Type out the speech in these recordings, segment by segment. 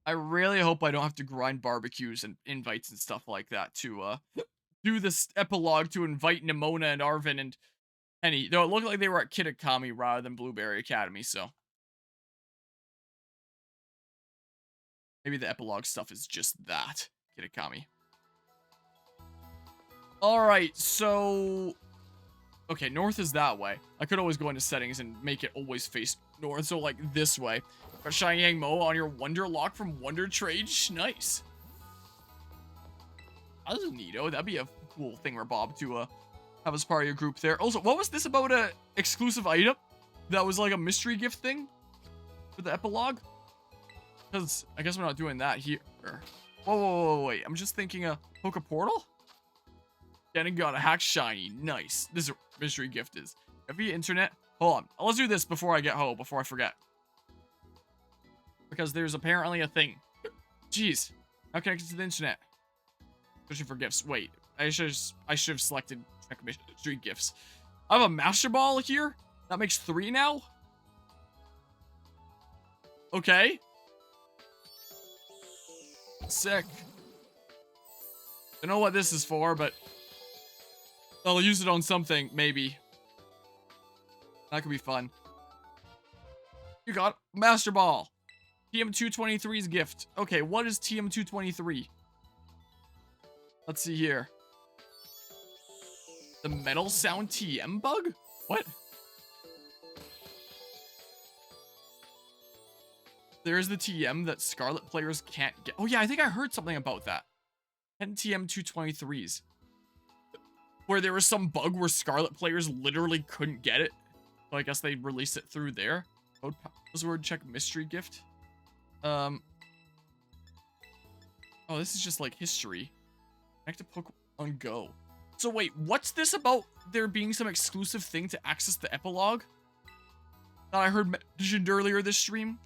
I really hope I don't have to grind barbecues and invites and stuff like that to, do this epilogue to invite Nimona and Arvin and Penny. Though it looked like they were at Kitakami rather than Blueberry Academy, so maybe the epilogue stuff is just that. Kitakami. Alright, so... Okay, north is that way. I could always go into settings and make it always face north, so like this way. Got Shiny Mo on your Wonder Lock from Wonder Trade. Nice. That's neato. That'd be a cool thingamabob to have as part of your group there. Also, what was this about a exclusive item? That was like a mystery gift thing? For the epilogue? Because I guess we're not doing that here. Whoa, wait. I'm just thinking a Poke Portal? And got a hack shiny. Nice. This is a mystery gift is. Via internet. Hold on. Let's do this before I get home, before I forget. Because there's apparently a thing. Jeez. How connected to the internet? Especially for gifts. Wait. I should have selected check mystery gifts. I have a Master Ball here? That makes 3 now? Okay. Sick. Don't know what this is for, but I'll use it on something, maybe. That could be fun. You got Master Ball. TM223's gift. Okay, what is TM223? Let's see here. The Metal Sound TM bug? What? There's the TM that Scarlet players can't get. Oh yeah, I think I heard something about that. 10 TM223s. Where there was some bug where Scarlet players literally couldn't get it. So I guess they released it through there. Code password check mystery gift. Oh, this is just like history. Connect to Pokemon Go. So wait, what's this about there being some exclusive thing to access the epilogue? That I heard mentioned earlier this stream?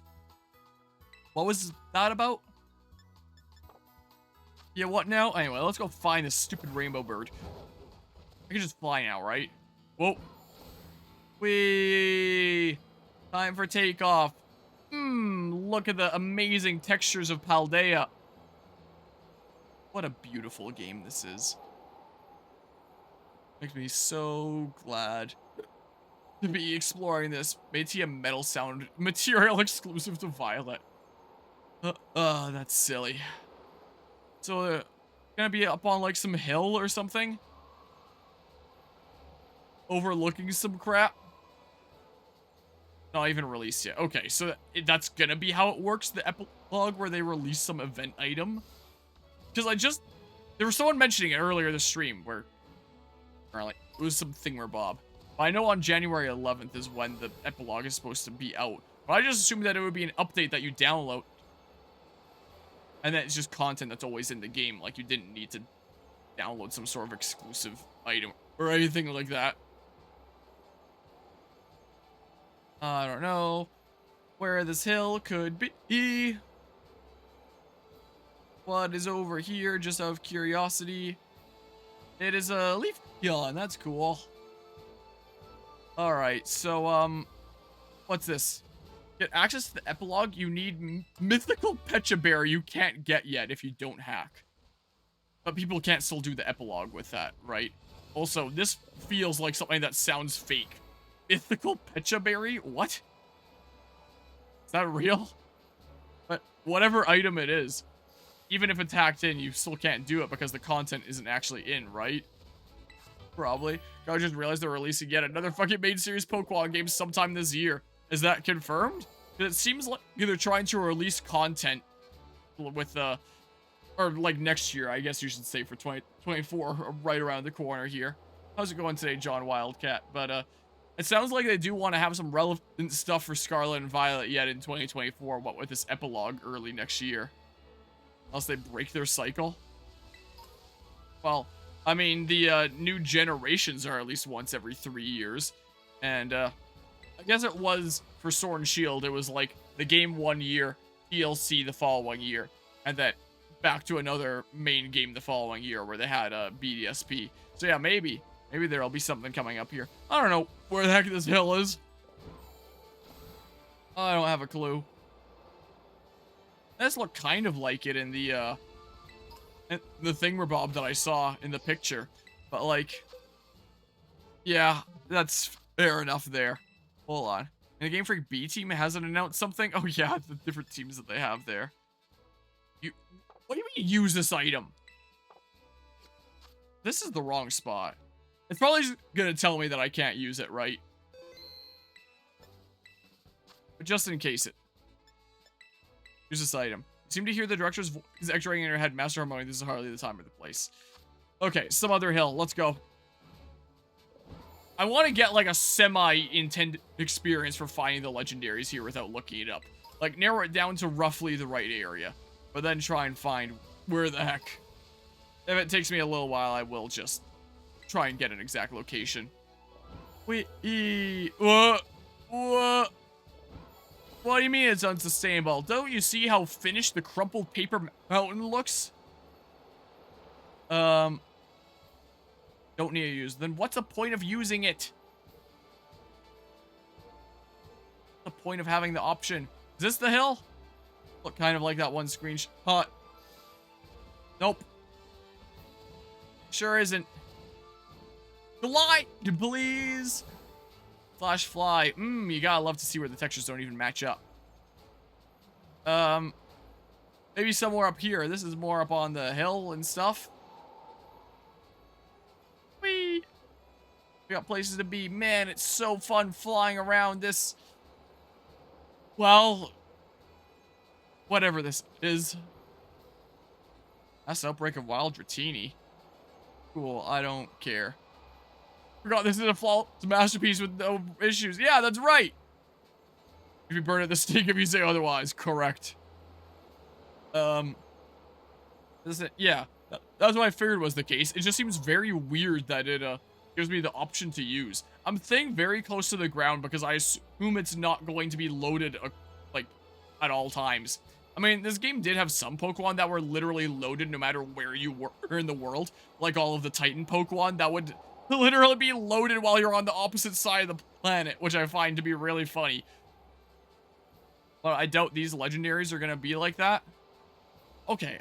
What was that about? Yeah, what now? Anyway, let's go find this stupid rainbow bird. I can just fly now, right? Whoa. Whee! Time for takeoff. Look at the amazing textures of Paldea. What a beautiful game this is. Makes me so glad to be exploring this. Maybe a Metal Sound material exclusive to Violet. That's silly. So, gonna be up on like some hill or something? Overlooking some crap? Not even released yet. Okay, so that's gonna be how it works, the epilogue where they release some event item? Because there was someone mentioning it earlier this stream where apparently it was some thingamabob. But I know on January 11th is when the epilogue is supposed to be out. But I just assumed that it would be an update that you download. And that it's just content that's always in the game. Like you didn't need to download some sort of exclusive item or anything like that. I don't know where this hill could be. What is over here, just out of curiosity? It is a leaf yawn. That's cool. Alright, so, what's this? Get access to the epilogue, you need mythical Pecha Berry you can't get yet if you don't hack. But people can't still do the epilogue with that, right? Also, this feels like something that sounds fake. Mythical Pecha Berry? What? Is that real? But whatever item it is, even if it's hacked in, you still can't do it because the content isn't actually in, right? Probably. I just realized they're releasing yet another fucking main series Pokemon game sometime this year. Is that confirmed? It seems like they're trying to release content with, or like next year, I guess you should say, for 2024, right around the corner here. How's it going today, John Wildcat? But, it sounds like they do want to have some relevant stuff for Scarlet and Violet yet in 2024, what with this epilogue early next year. Unless they break their cycle. Well, I mean, the new generations are at least once every 3 years. And I guess it was for Sword and Shield, it was like the game 1 year, DLC the following year, and then back to another main game the following year where they had BDSP. So yeah, maybe there'll be something coming up here. I don't know where the heck this hill is. I don't have a clue. This looked kind of like it in the thingamabob that I saw in the picture. But, like, yeah, that's fair enough there. Hold on. And the Game Freak B team hasn't announced something? Oh, yeah, the different teams that they have there. What do you mean use this item? This is the wrong spot. It's probably just gonna tell me that I can't use it, right? But just in case it. Use this item. You seem to hear the director's voice echoing in your head. Master Harmony, this is hardly the time or the place. Okay, some other hill. Let's go. I want to get, like, a semi-intended experience for finding the legendaries here without looking it up. Like, narrow it down to roughly the right area. But then try and find where the heck. If it takes me a little while, I will just try and get an exact location. What do you mean it's unsustainable? Don't you see how finished the crumpled paper mountain looks? Don't need to use. Then what's the point of using it? What's the point of having the option? Is this the hill? Look kind of like that one screenshot. Nope. Sure isn't. Glide, please. Flash fly. You gotta love to see where the textures don't even match up. Maybe somewhere up here. This is more up on the hill and stuff. Whee! We got places to be. Man, it's so fun flying around this. Well, whatever this is. That's the outbreak of wild Dratini. Cool, I don't care. Forgot this is a flawless masterpiece with no issues. Yeah, that's right. If you burn at the stake, if you say otherwise, correct. Yeah, that's what I figured was the case. It just seems very weird that it gives me the option to use. I'm staying very close to the ground because I assume it's not going to be loaded like at all times. I mean, this game did have some Pokemon that were literally loaded no matter where you were in the world, like all of the Titan Pokemon that would literally be loaded while you're on the opposite side of the planet, which I find to be really funny. But I doubt these legendaries are gonna be like that. Okay,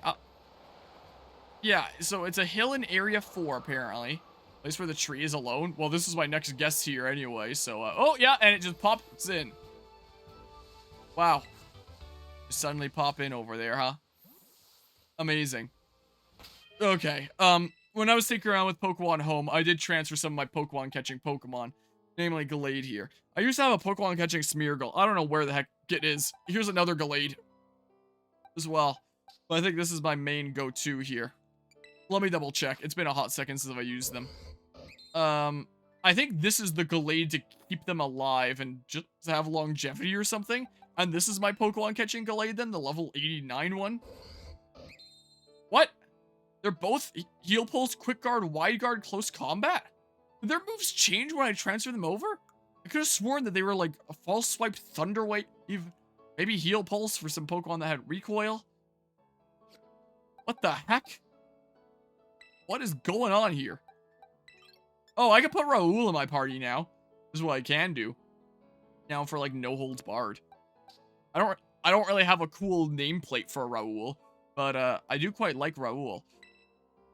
yeah, so it's a hill in Area 4, apparently. At least where the tree is alone. Well, this is my next guess here anyway, so, oh, yeah, and it just pops in. Wow. Just suddenly pop in over there, huh? Amazing. Okay, when I was sticking around with Pokemon Home, I did transfer some of my Pokemon catching Pokemon, namely Gallade here. I used to have a Pokemon catching Smeargle. I don't know where the heck it is. Here's another Gallade as well. But I think this is my main go-to here. Let me double check. It's been a hot second since I used them. I think this is the Gallade to keep them alive and just have longevity or something. And this is my Pokemon catching Gallade then, the level 89 one. What? They're both Heal Pulse, Quick Guard, Wide Guard, Close Combat? Did their moves change when I transferred them over? I could have sworn that they were like a False Swipe, Thunder Wave, maybe Heal Pulse for some Pokemon that had Recoil. What the heck? What is going on here? Oh, I can put Raoul in my party now. This is what I can do. Now for like no holds barred. I don't really have a cool nameplate for Raoul, but I do quite like Raoul.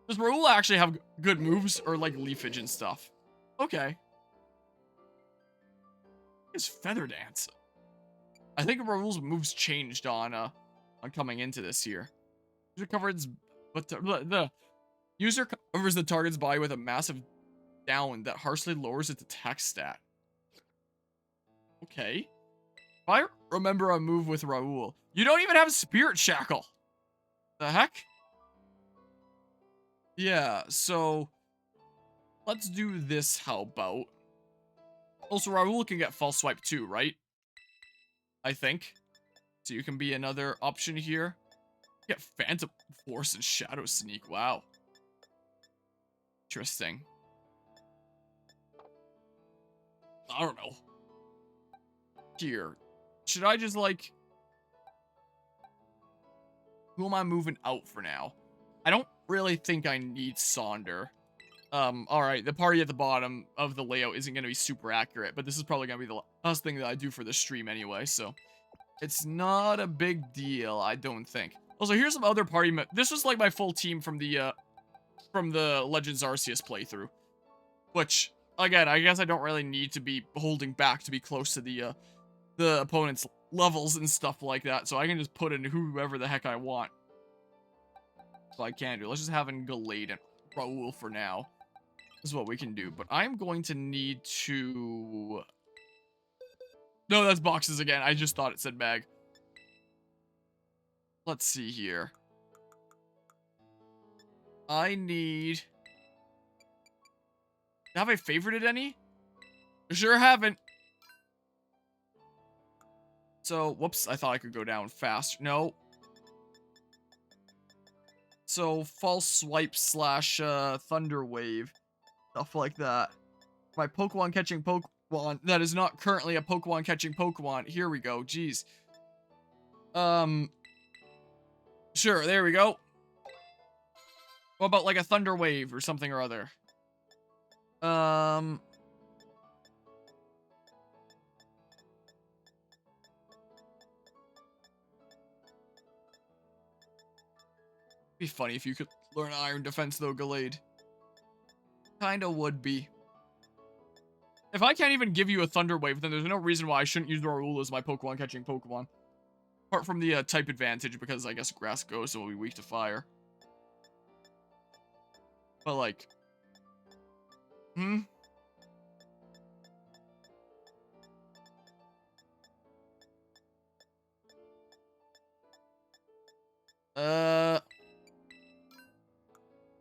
Does Raoul actually have good moves or like leafage and stuff? Okay. It's Feather Dance. I think Raoul's moves changed on coming into this here. User covers, but the user covers the target's body with a massive down that harshly lowers its attack stat. Okay. If I remember a move with Raoul, you don't even have Spirit Shackle. The heck? Yeah, so let's do this. How about? Also, Raoul can get False Swipe too, right? I think. So you can be another option here. Get Phantom Force and Shadow Sneak. Wow. Interesting. I don't know. Here. Should I just like... Who am I moving out for now? I don't really think I need Sonder. Alright, the party at the bottom of the layout isn't going to be super accurate, but this is probably going to be the last thing that I do for this stream anyway, so... It's not a big deal, I don't think. Also, here's some other party this was like my full team from the Legends Arceus playthrough. Which, again, I guess I don't really need to be holding back to be close to the opponent's levels and stuff like that. So I can just put in whoever the heck I want. So I can do. Let's just have in Gallade and Raoul for now. This is what we can do. But I'm going to need to... No, that's boxes again. I just thought it said bag. Let's see here. I need... Have I favorited any? Sure haven't. So, whoops, I thought I could go down fast. No. So, false swipe slash thunder wave. Stuff like that. My Pokemon catching Pokemon that is not currently a Pokemon catching Pokemon. Here we go. Jeez. Sure, there we go. What about like a thunder wave or something or other? Be funny if you could learn Iron Defense though, Gallade. Kinda would be. If I can't even give you a Thunder Wave, then there's no reason why I shouldn't use Raoul as my Pokemon catching Pokemon. Apart from the type advantage, because I guess Grass Ghost will be weak to fire. But like...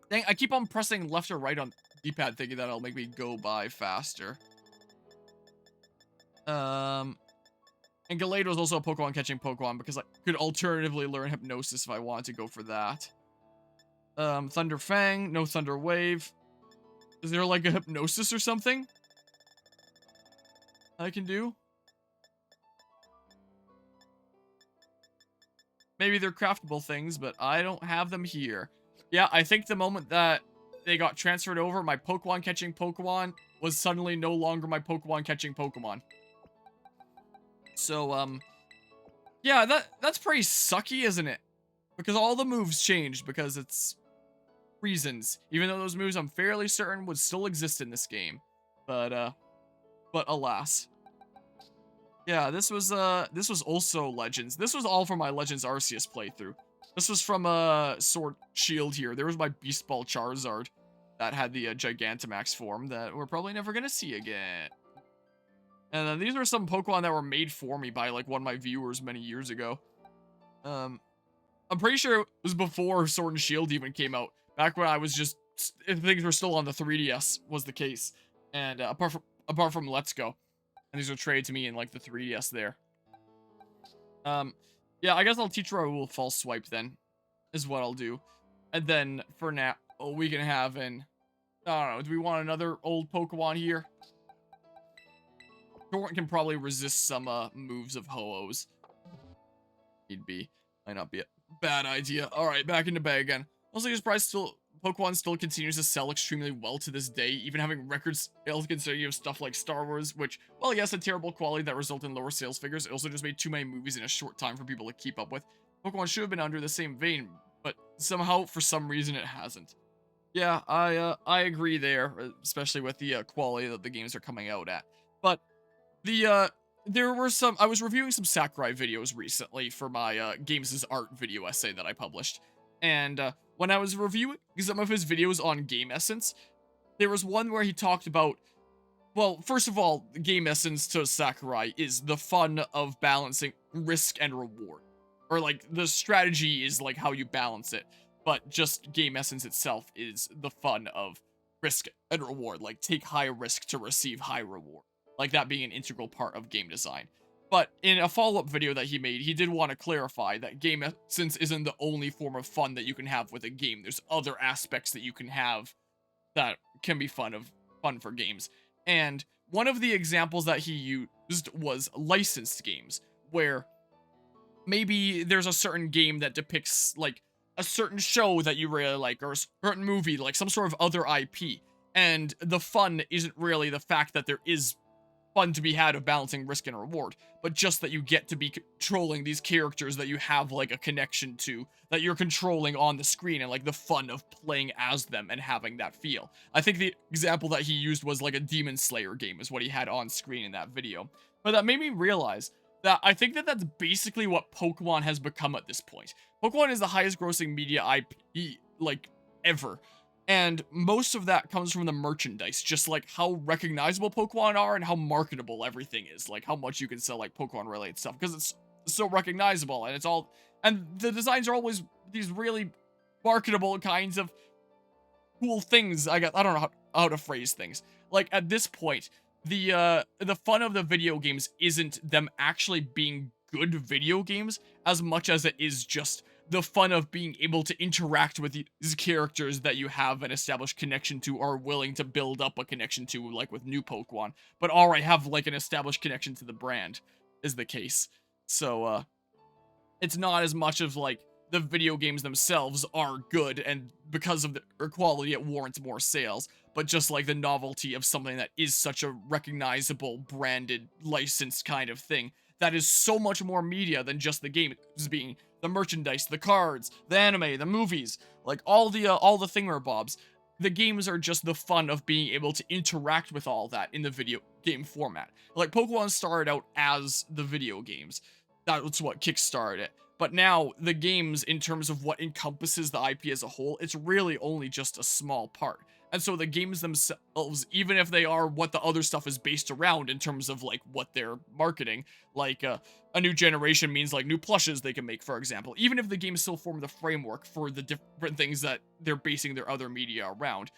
Dang, I keep on pressing left or right on D-pad thinking that'll make me go by faster. And Gallade was also a Pokemon catching Pokemon because I could alternatively learn Hypnosis if I wanted to go for that. Thunder Fang, no Thunder Wave. Is there like a Hypnosis or something I can do? Maybe they're craftable things, but I don't have them here. Yeah, I think the moment that they got transferred over, my Pokemon catching Pokemon was suddenly no longer my Pokemon catching Pokemon. So, yeah, that's pretty sucky, isn't it? Because all the moves changed because it's reasons. Even though those moves I'm fairly certain would still exist in this game. But alas. Yeah, this was also Legends. This was all from my Legends Arceus playthrough. This was from Sword Shield here. There was my Beast Ball Charizard that had the Gigantamax form that we're probably never gonna see again. And then these were some Pokemon that were made for me by like one of my viewers many years ago. I'm pretty sure it was before Sword and Shield even came out. Back when I was just things were still on the 3DS was the case. And apart from Let's Go, and these were traded to me in like the 3DS there. Yeah, I guess I'll teach Raoul False Swipe then, is what I'll do. And then, for now, we can have an... I don't know, do we want another old Pokemon here? Torrent can probably resist some moves of Ho-Ohs. He'd be. Might not be a bad idea. Alright, back into bag again. Also, his price Pokemon still continues to sell extremely well to this day, even having record sales considering you have stuff like Star Wars, which, well, yes, a terrible quality that resulted in lower sales figures. It also just made too many movies in a short time for people to keep up with. Pokemon should have been under the same vein, but somehow, for some reason, it hasn't. Yeah, I agree there, especially with the quality that the games are coming out at. But there were I was reviewing some Sakurai videos recently for my Games' Art video essay that I published, and when I was reviewing some of his videos on Game Essence, there was one where he talked about, well, first of all, Game Essence to Sakurai is the fun of balancing risk and reward. Or, like, the strategy is, like, how you balance it. But just Game Essence itself is the fun of risk and reward. Like, take high risk to receive high reward. Like, that being an integral part of game design. But in a follow-up video that he made, he did want to clarify that Game Essence isn't the only form of fun that you can have with a game. There's other aspects that you can have that can be fun for games. And one of the examples that he used was licensed games, where maybe there's a certain game that depicts, like, a certain show that you really like, or a certain movie, like some sort of other IP. And the fun isn't really the fact that there is fun to be had of balancing risk and reward, but just that you get to be controlling these characters that you have like a connection to, that you're controlling on the screen, and like the fun of playing as them and having that feel. I think the example that he used was like a Demon Slayer game is what he had on screen in that video. But that made me realize that I think that that's basically what Pokemon has become at this point. Pokemon is the highest grossing media IP like ever. And most of that comes from the merchandise, just like how recognizable Pokemon are and how marketable everything is, like how much you can sell like Pokemon related stuff, because it's so recognizable, and it's all, and the designs are always these really marketable kinds of cool things. I don't know how to phrase things. Like at this point, the fun of the video games isn't them actually being good video games as much as it is just the fun of being able to interact with these characters that you have an established connection to, or willing to build up a connection to, like with new Pokemon, but already have like an established connection to the brand, is the case. So, it's not as much of like the video games themselves are good, and because of their quality it warrants more sales, but just like the novelty of something that is such a recognizable, branded, licensed kind of thing that is so much more media than just the game being the merchandise, the cards, the anime, the movies, like all the thingamabobs. The games are just the fun of being able to interact with all that in the video game format. Like Pokemon started out as the video games. That's what kickstarted it. But now the games, in terms of what encompasses the IP as a whole, it's really only just a small part. And so the games themselves, even if they are what the other stuff is based around in terms of like what they're marketing, like a new generation means like new plushes they can make, for example, even if the games still form the framework for the different things that they're basing their other media around,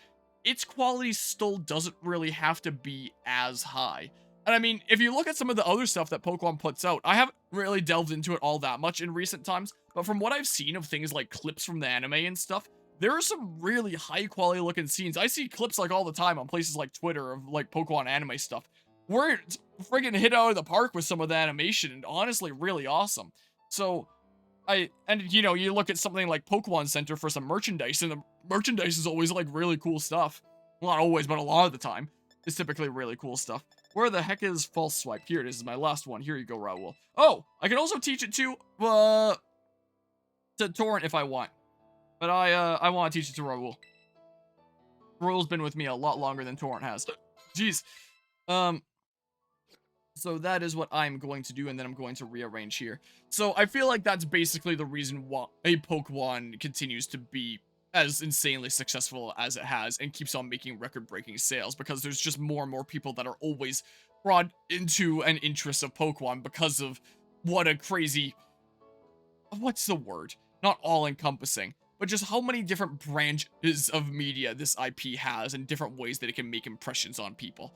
its quality still doesn't really have to be as high. And I mean, if you look at some of the other stuff that Pokemon puts out, I haven't really delved into it all that much in recent times, but from what I've seen of things like clips from the anime and stuff, there are some really high quality looking scenes. I see clips like all the time on places like Twitter of like Pokemon anime stuff, where it's friggin' hit out of the park with some of the animation, and honestly really awesome. So you know, you look at something like Pokemon Center for some merchandise, and the merchandise is always like really cool stuff. Well, not always, but a lot of the time, it's typically really cool stuff. Where the heck is False Swipe? Here it is my last one. Here you go, Raul. Oh, I can also teach it to Torrent if I want. But I want to teach it to Raul. Raul's been with me a lot longer than Torrent has. Jeez. So that is what I'm going to do, and then I'm going to rearrange here. So I feel like that's basically the reason why Pokemon continues to be as insanely successful as it has and keeps on making record-breaking sales, because there's just more and more people that are always brought into an interest of Pokemon because of what a crazy... What's the word? Not all-encompassing, but just how many different branches of media this IP has and different ways that it can make impressions on people.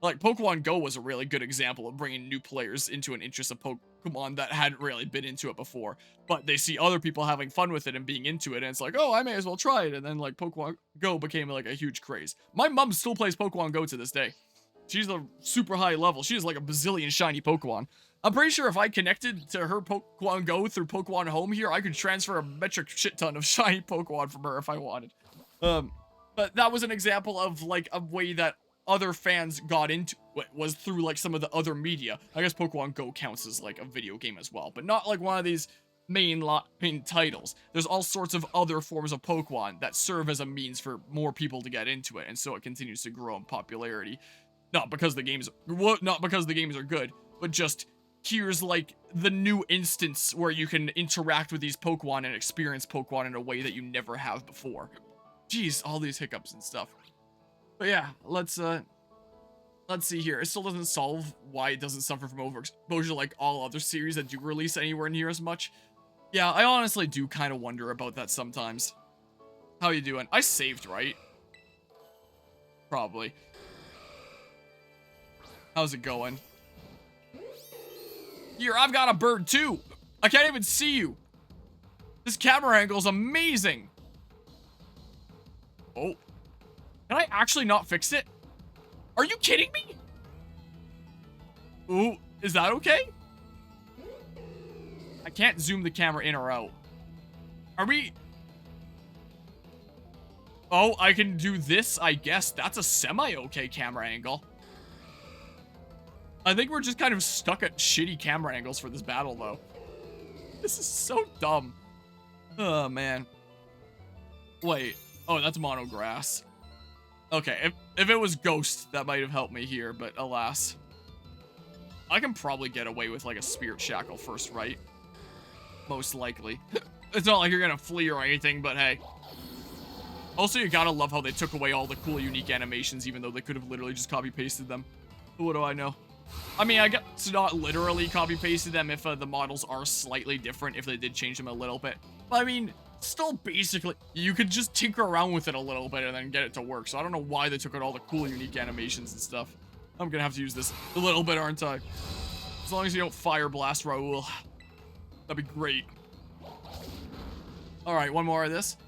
Like, Pokemon Go was a really good example of bringing new players into an interest of Pokemon that hadn't really been into it before, but they see other people having fun with it and being into it, and it's like, oh, I may as well try it, and then, like, Pokemon Go became, like, a huge craze. My mom still plays Pokemon Go to this day. She's a super high level. She has, like, a bazillion shiny Pokemon. I'm pretty sure if I connected to her Pokemon Go through Pokemon Home here, I could transfer a metric shit ton of shiny Pokemon from her if I wanted. But that was an example of, like, a way that other fans got into it, was through, like, some of the other media. I guess Pokemon Go counts as, like, a video game as well, but not, like, one of these main titles. There's all sorts of other forms of Pokemon that serve as a means for more people to get into it, and so it continues to grow in popularity. Not because the games are good, but just here's, like, the new instance where you can interact with these Pokemon and experience Pokemon in a way that you never have before. Jeez, all these hiccups and stuff. But yeah, let's see here. It still doesn't solve why it doesn't suffer from overexposure like all other series that do release anywhere near as much. Yeah, I honestly do kind of wonder about that sometimes. How you doing? I saved, right? Probably. How's it going? Here, I've got a bird too. I can't even see you. This camera angle is amazing. Oh. Can I actually not fix it? Are you kidding me? Ooh, is that okay? I can't zoom the camera in or out. Are we... Oh, I can do this, I guess. That's a semi-okay camera angle. I think we're just kind of stuck at shitty camera angles for this battle, though. This is so dumb. Oh, man. Wait. Oh, that's monograss. Okay, if it was Ghost, that might have helped me here, but alas. I can probably get away with, like, a Spirit Shackle first, right? Most likely. It's not like you're gonna flee or anything, but hey. Also, you gotta love how they took away all the cool, unique animations, even though they could have literally just copy-pasted them. What do I know? I mean, I guess not literally copy-pasted them if the models are slightly different, if they did change them a little bit. But, I mean, still basically, you could just tinker around with it a little bit and then get it to work. So I don't know why they took out all the cool, unique animations and stuff. I'm gonna have to use this a little bit, aren't I? As long as you don't Fire Blast Raoul. That'd be great. Alright, one more of this.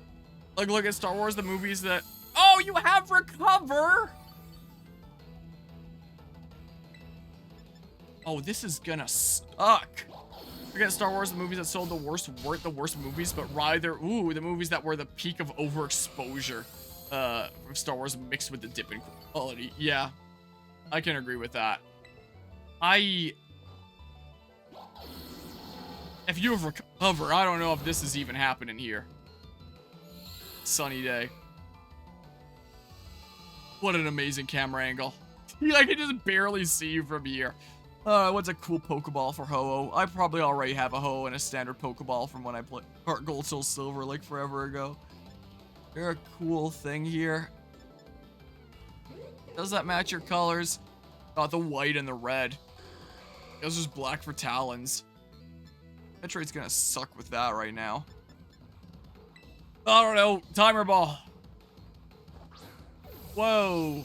Like, look at Star Wars, the movies that... Oh, you have Recover! Oh, this is gonna suck. Forget Star Wars, the movies that sold the worst weren't the worst movies, but rather, ooh, the movies that were the peak of overexposure from Star Wars mixed with the dip in quality. Yeah, I can agree with that. If you have Recover, I don't know if this is even happening here. Sunny day. What an amazing camera angle. I can just barely see you from here. What's a cool Pokeball for Ho-Oh? I probably already have a Ho-Oh and a standard Pokeball from when I played Heart Gold, Soul Silver like forever ago. Is there a cool thing here? Does that match your colors? Got the white and the red. This is black for Talons. Metroid's gonna suck with that right now. I don't know. Timer ball. Whoa.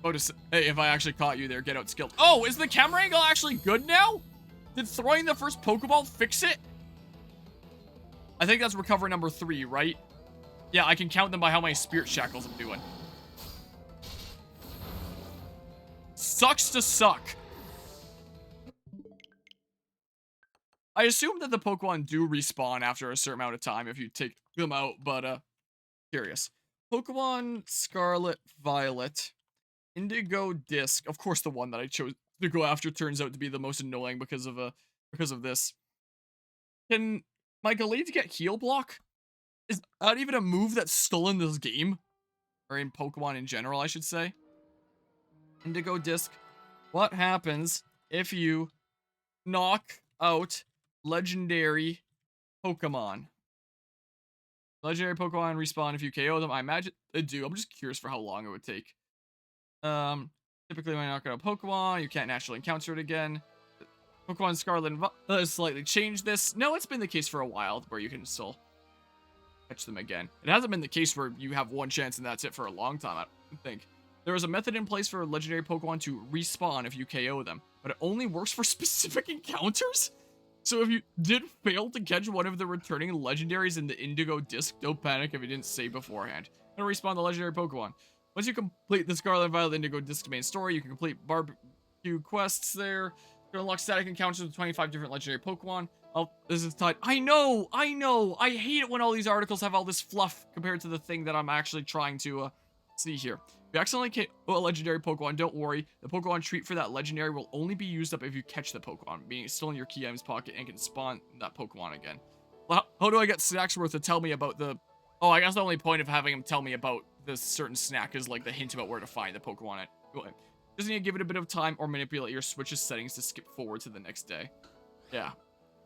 Oh, hey, if I actually caught you there, get out skilled. Oh, is the camera angle actually good now? Did throwing the first Pokeball fix it? I think that's Recover number 3, right? Yeah, I can count them by how many Spirit Shackles I'm doing. Sucks to suck. I assume that the Pokemon do respawn after a certain amount of time if you take them out, but, curious. Pokemon Scarlet, Violet, Indigo Disc. Of course, the one that I chose to go after turns out to be the most annoying because of this. Can my Gallade get Heal Block? Is that even a move that's still in this game? Or in Pokemon in general, I should say. Indigo Disc. What happens if you knock out legendary Pokemon? Legendary Pokemon respawn if you KO them. I imagine they do. I'm just curious for how long it would take. Typically when you knock out a Pokemon, you can't naturally encounter it again. Pokemon Scarlet has slightly changed this. No, it's been the case for a while where you can still catch them again. It hasn't been the case where you have one chance and that's it for a long time, I don't think. There is a method in place for legendary Pokemon to respawn if you KO them, but it only works for specific encounters? So if you did fail to catch one of the returning legendaries in the Indigo Disc, don't panic if you didn't save beforehand. And respawn the legendary Pokemon. Once you complete the Scarlet and Violet Indigo Disc main story, you can complete barbecue quests there. You can unlock static encounters with 25 different legendary Pokemon. Oh, this is tied. I know! I hate it when all these articles have all this fluff compared to the thing that I'm actually trying to see here. If you accidentally KO a legendary Pokemon, don't worry. The Pokemon treat for that legendary will only be used up if you catch the Pokemon, meaning it's still in your key items pocket and can spawn that Pokemon again. Well, how do I get Snacksworth to tell me about the... Oh, I guess the only point of having him tell me about this certain snack is like the hint about where to find the Pokemon. Just need to give it a bit of time or manipulate your Switch's settings to skip forward to the next day. Yeah.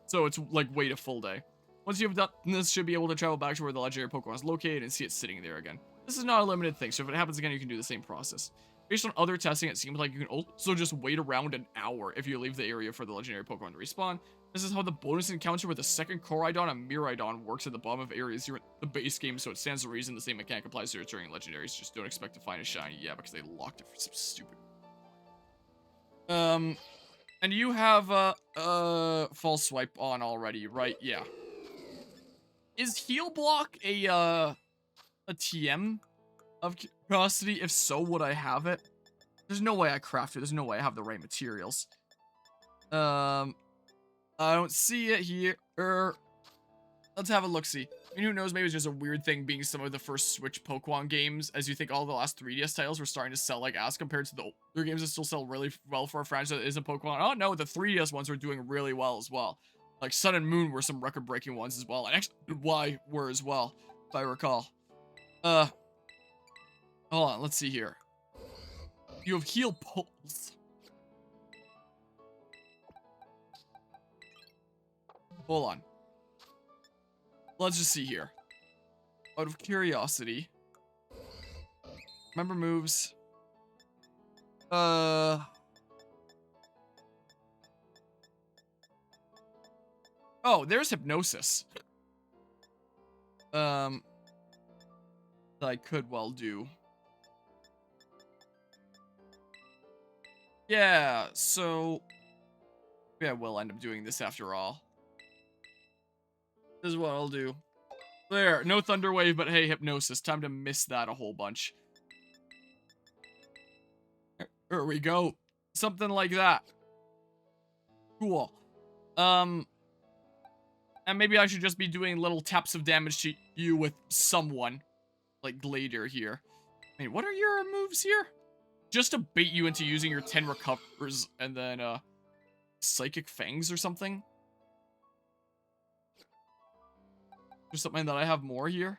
So it's like wait a full day. Once you've done this, should be able to travel back to where the legendary Pokemon is located and see it sitting there again. This is not a limited thing, so if it happens again, you can do the same process. Based on other testing, it seems like you can also just wait around an hour if you leave the area for the legendary Pokemon to respawn. This is how the bonus encounter with the second Koraidon and Miraidon works at the bottom of areas here in the base game, so it stands to reason the same mechanic applies to returning legendaries. Just don't expect to find a shiny, yeah, because they locked it for some stupid... And you have False Swipe on already, right? Yeah. Is Heal Block a TM of curiosity? If so, would I have it? There's no way I craft it. There's no way I have the right materials. I don't see it here. Let's have a look-see. I mean, who knows, maybe it's just a weird thing being some of the first Switch Pokemon games, as you think all the last 3DS titles were starting to sell like ass compared to the older games that still sell really well for a franchise that isn't Pokemon. Oh no, the 3DS ones were doing really well as well. Like Sun and Moon were some record-breaking ones as well, and actually Y were as well, if I recall. Hold on, let's see here. You have Heal Pulse. Hold on. Let's just see here. Out of curiosity. Remember moves. Oh, there's Hypnosis. That I could well do. Yeah, so yeah, we'll end up doing this after all. This is what I'll do. There, no Thunder Wave, but hey, Hypnosis. Time to miss that a whole bunch. There we go. Something like that. Cool. And maybe I should just be doing little taps of damage to you with someone. Like Glader here. I mean, what are your moves here? Just to bait you into using your 10 recovers and then, Psychic Fangs or something? There's something that I have more here.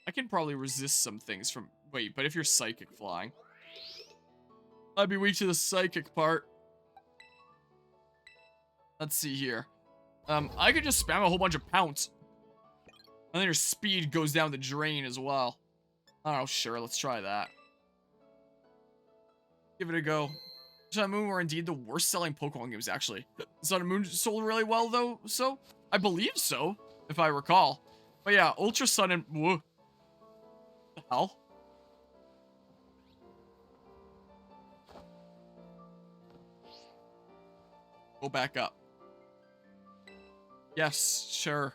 I can probably resist some things from... Wait, but if you're Psychic Flying... I'd be weak to the Psychic part. Let's see here. I could just spam a whole bunch of Pounce. And then your speed goes down the drain as well. I don't know, sure, let's try that. Give it a go. Sun and Moon were indeed the worst selling Pokemon games, actually. Sun and Moon sold really well, though, so? I believe so, if I recall. But yeah, Ultra Sun and... Whoa. The hell? Go back up. Yes, sure.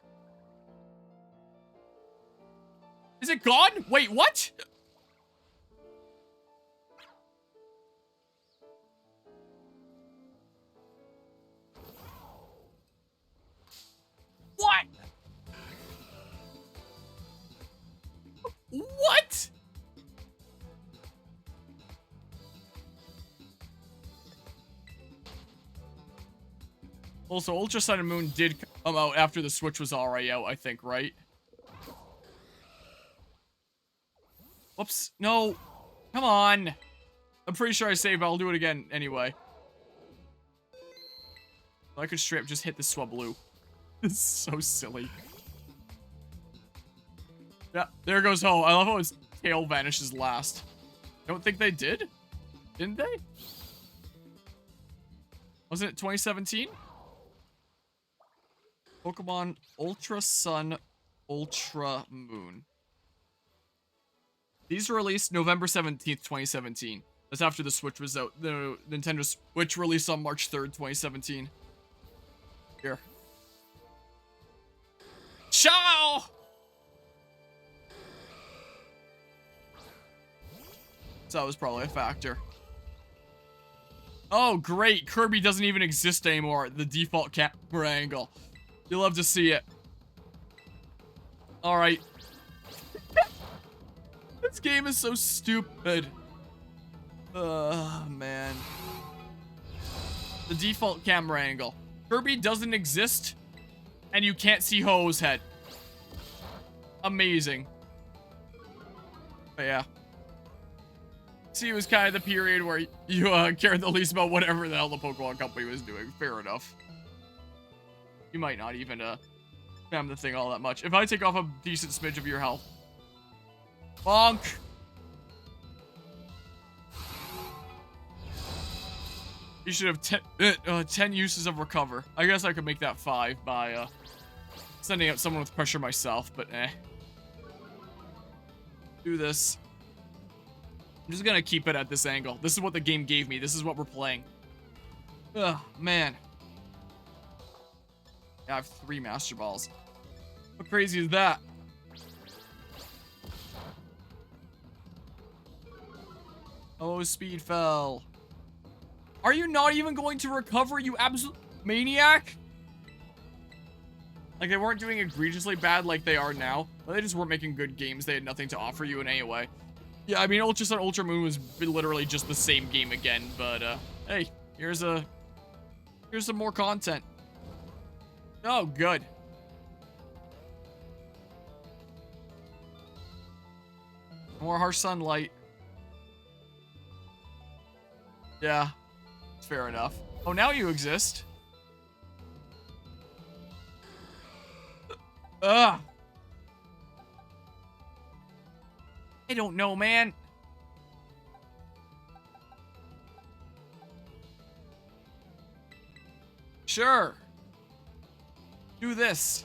Is it gone? Wait, what? What? What? Also, Ultra Sun and Moon did come out after the Switch was already out, I think, right? Whoops. No. Come on. I'm pretty sure I saved, but I'll do it again anyway. I could straight up just hit the Swablu. It's so silly. Yeah, there goes Ho. I love how his tail vanishes last. Don't think they did? Didn't they? Wasn't it 2017? Pokemon Ultra Sun, Ultra Moon. These were released November 17th, 2017. That's after the Switch was out. The Nintendo Switch released on March 3rd, 2017. Here. Ciao! So that was probably a factor. Oh, great. Kirby doesn't even exist anymore. The default camera angle. You'll love to see it. Alright. This game is so stupid. Man. The default camera angle. Kirby doesn't exist, and you can't see Ho-Oh's head. Amazing. But yeah. See, it was kind of the period where you cared the least about whatever the hell the Pokemon Company was doing. Fair enough. You might not even spam the thing all that much. If I take off a decent smidge of your health. Bonk! You should have 10 uses of Recover. I guess I could make that 5 by sending out someone with pressure myself, but eh. Do this. I'm just gonna keep it at this angle. This is what the game gave me. This is what we're playing. Ugh, man. Yeah, I have 3 Master Balls. How crazy is that? Oh, speed fell. Are you not even going to recover, you absolute maniac? Like, they weren't doing egregiously bad like they are now, but they just weren't making good games. They had nothing to offer you in any way. Yeah, I mean, Ultra Sun, Ultra Moon was literally just the same game again, but, hey, here's some more content. Oh, good. More harsh sunlight. Yeah, it's fair enough. Oh, now you exist. Ugh. I don't know, man. Sure. Do this.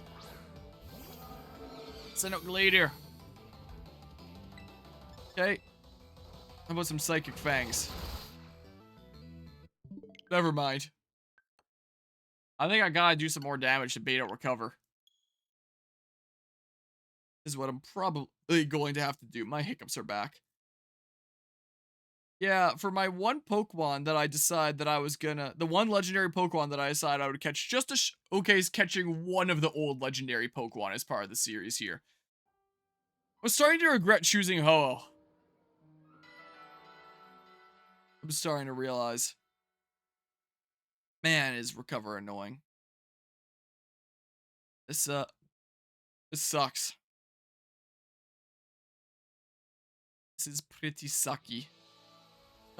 Send out Gladiator. Okay. How about some Psychic Fangs? Never mind. I think I gotta do some more damage to bait out Recover. This is what I'm probably going to have to do. My hiccups are back. Yeah, for my one Pokemon that I decide that I was gonna... The one legendary Pokemon that I decided I would catch just to showcase catching one of the old legendary Pokemon as part of the series here. I'm starting to regret choosing Ho-Oh. I'm starting to realize. Man, is Recover annoying. This sucks. This is pretty sucky.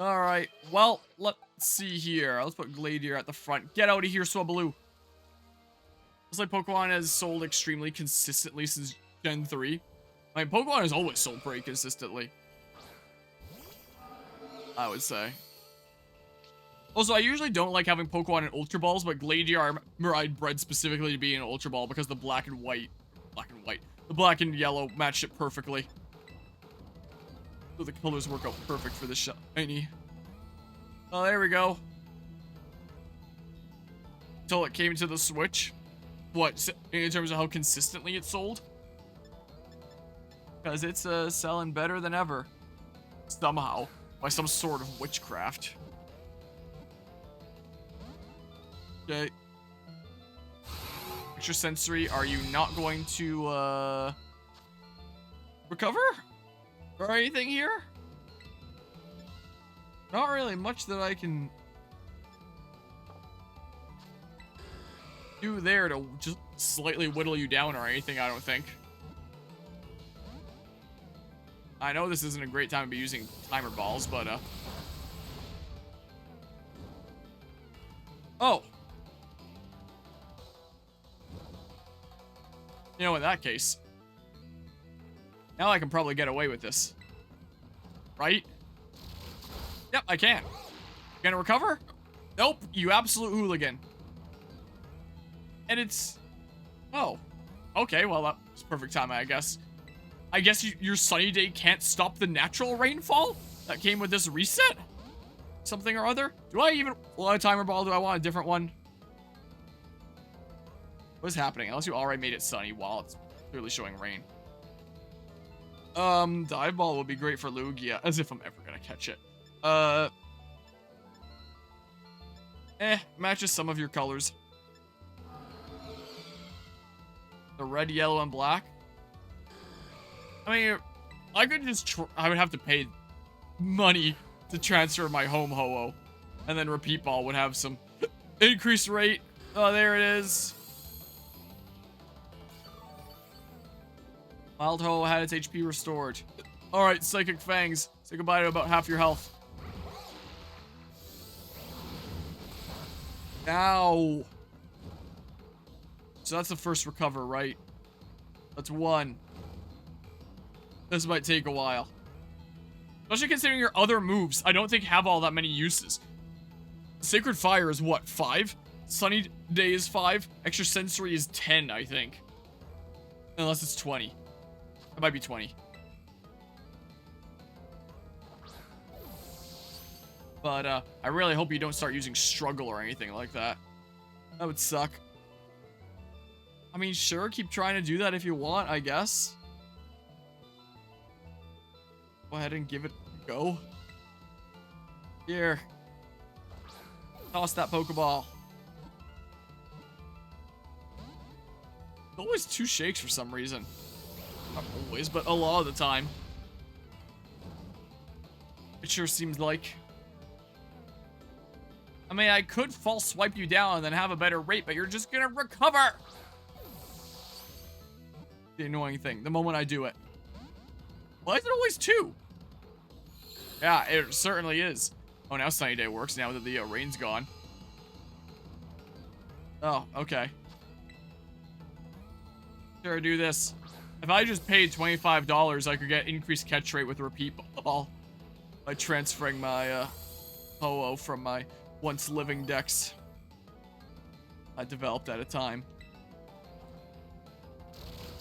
Alright, well, let's see here. Let's put Gladiator at the front. Get out of here, Swablu. Looks like Pokemon has sold extremely consistently since Gen 3. I mean, Pokemon has always sold pretty consistently, I would say. Also, I usually don't like having Pokemon in Ultra Balls, but Gladiator I bred specifically to be an Ultra Ball because the black and black and yellow matched it perfectly. So the colors work out perfect for this shiny. Oh, there we go. Until it came to the Switch. What, in terms of how consistently it sold? Because it's selling better than ever. Somehow. By some sort of witchcraft. Okay. Extra sensory, are you not going to, recover? Or anything here? Not really much that I can do there to just slightly whittle you down or anything, I don't think. I know this isn't a great time to be using timer balls, but, oh. You know, in that case, now I can probably get away with this. Right? Yep, I can. Gonna recover? Nope, you absolute hooligan. And it's... Oh. Okay, well, that's perfect timing, I guess. I guess your sunny day can't stop the natural rainfall that came with this reset? Something or other? Do I even want a timer ball? Do I want a different one? What is happening? Unless you already made it sunny while it's clearly showing rain. Dive ball would be great for Lugia, as if I'm ever gonna catch it. Matches some of your colors. The red, yellow, and black. I mean, I could just I would have to pay money to transfer my home Ho-Oh. And then Repeat Ball would have some increased rate. Oh, there it is. Wild Ho had its HP restored. Alright, Psychic Fangs. Say goodbye to about half your health. Ow. So that's the first recover, right? That's one. This might take a while. Especially considering your other moves, I don't think have all that many uses. Sacred Fire is what, 5? Sunny Day is 5. Extra Sensory is 10, I think. Unless it's 20. It might be 20. But, I really hope you don't start using Struggle or anything like that. That would suck. I mean, sure, keep trying to do that if you want, I guess. Go ahead and give it a go. Here. Toss that Pokeball. Always 2 shakes for some reason. Not always, but a lot of the time. It sure seems like. I mean, I could false swipe you down and then have a better rate, but you're just gonna recover! The annoying thing, the moment I do it. Why is it always 2? Yeah, it certainly is. Oh, now Sunny Day works now that the rain's gone. Oh, okay. Sure, do this. If I just paid $25, I could get increased catch rate with repeat ball by transferring my Ho-Oh from my once living decks I developed at a time.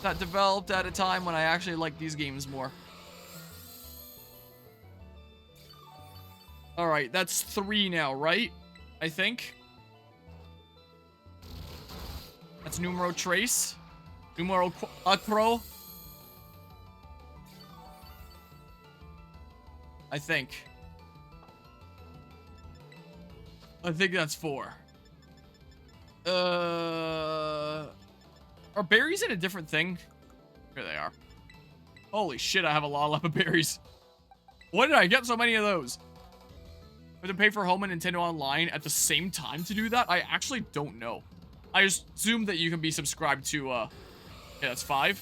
That developed at a time when I actually liked these games more. Alright, that's 3 now, right? I think. That's numero trace. Numero quattro. I think that's 4. Are berries in a different thing? Here they are. Holy shit, I have a lot of berries. When did I get so many of those? I have to pay for Home and Nintendo Online at the same time to do that? I actually don't know. I assume that you can be subscribed to, yeah, that's 5.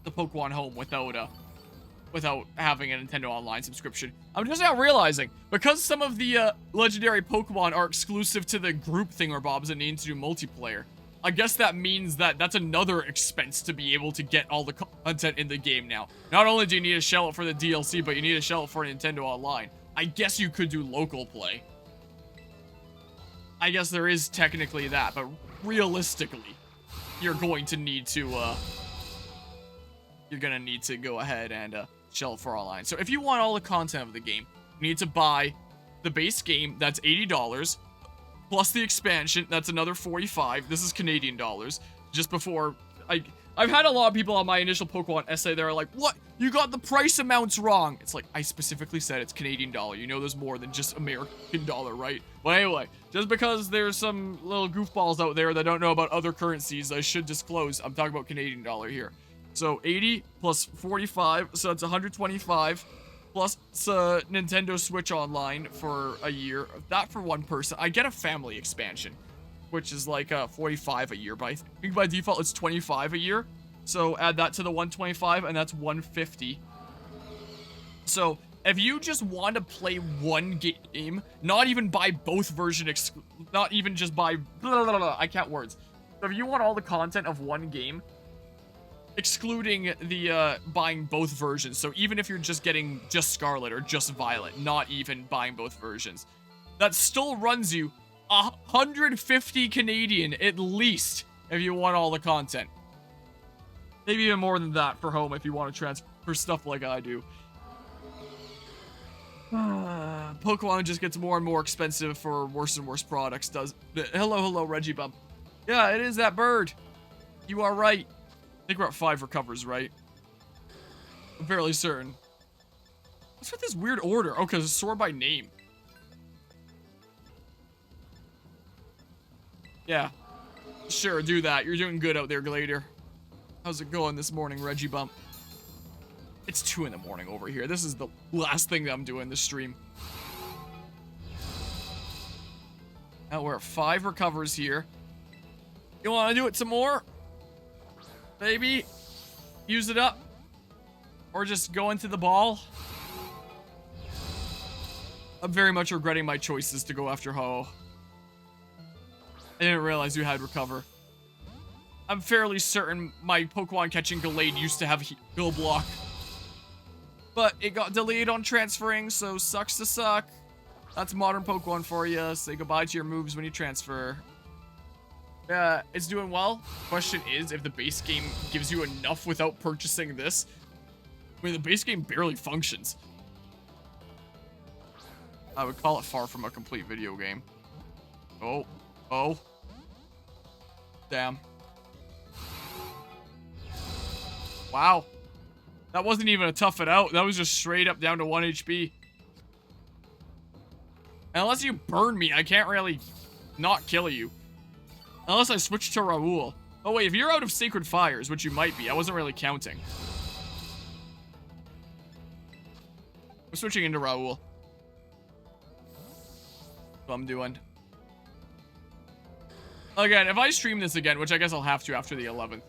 The Pokemon Home without having a Nintendo Online subscription. I'm just now realizing, because some of the legendary Pokemon are exclusive to the group thingamabobs that need to do multiplayer, I guess that means that that's another expense to be able to get all the content in the game now. Not only do you need a shell for the DLC, but you need a shell for Nintendo Online. I guess you could do local play. I guess there is technically that, but realistically, you're going to need to, go ahead and, shell for online. So if you want all the content of the game, you need to buy the base game, that's $80, plus the expansion, that's another $45. This is Canadian dollars. Just before, I've had a lot of people on my initial Pokemon essay that are like, what? You got the price amounts wrong. It's like, I specifically said it's Canadian dollar. You know there's more than just American dollar, right? But anyway, just because there's some little goofballs out there that don't know about other currencies, I should disclose, I'm talking about Canadian dollar here. So 80 plus 45, so that's 125, plus Nintendo Switch Online for a year. That for one person. I get a family expansion, which is like 45 a year, but I think by default it's 25 a year. So add that to the 125, and that's 150. So if you just want to play one game, not even buy both versions, not even just buy, I can't words. So if you want all the content of one game, excluding the buying both versions, so even if you're just getting just Scarlet or just Violet, not even buying both versions, that still runs you 150 Canadian at least if you want all the content. Maybe even more than that for home if you want to transfer stuff like I do. Pokemon just gets more and more expensive for worse and worse products, does. Hello, Reggie Bump. Yeah, it is that bird. You are right. I think we're at 5 recovers, right? I'm fairly certain. What's with this weird order? Oh, because it's sort by name. Yeah. Sure, do that. You're doing good out there, Glader. How's it going this morning, Reggie Bump? It's 2 in the morning over here. This is the last thing that I'm doing this stream. Now we're at 5 recovers here. You want to do it some more? Maybe use it up, or just go into the ball. I'm very much regretting my choices to go after Ho. I didn't realize you had recover. I'm fairly certain my Pokemon catching Gallade used to have heal block, but it got delayed on transferring, so sucks to suck. That's modern Pokemon for you. Say goodbye to your moves when you transfer. It's doing well. Question is, if the base game gives you enough without purchasing this. I mean, the base game barely functions. I would call it far from a complete video game. Oh. Damn. Wow. That wasn't even a tough it out. That was just straight up down to 1 HP. Unless you burn me, I can't really not kill you. Unless I switch to Raoul. Oh, wait, if you're out of Sacred Fires, which you might be, I wasn't really counting. I'm switching into Raoul. That's what I'm doing. Again, if I stream this again, which I guess I'll have to after the 11th,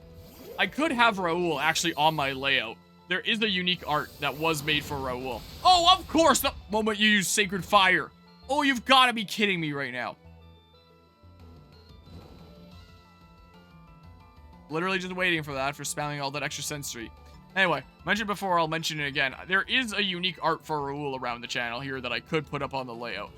I could have Raoul actually on my layout. There is a unique art that was made for Raoul. Oh, of course, the moment you use Sacred Fire. Oh, you've got to be kidding me right now. Literally just waiting for that, for spamming all that extra sensory. Anyway, mentioned before, I'll mention it again. There is a unique art for Raoul around the channel here that I could put up on the layout.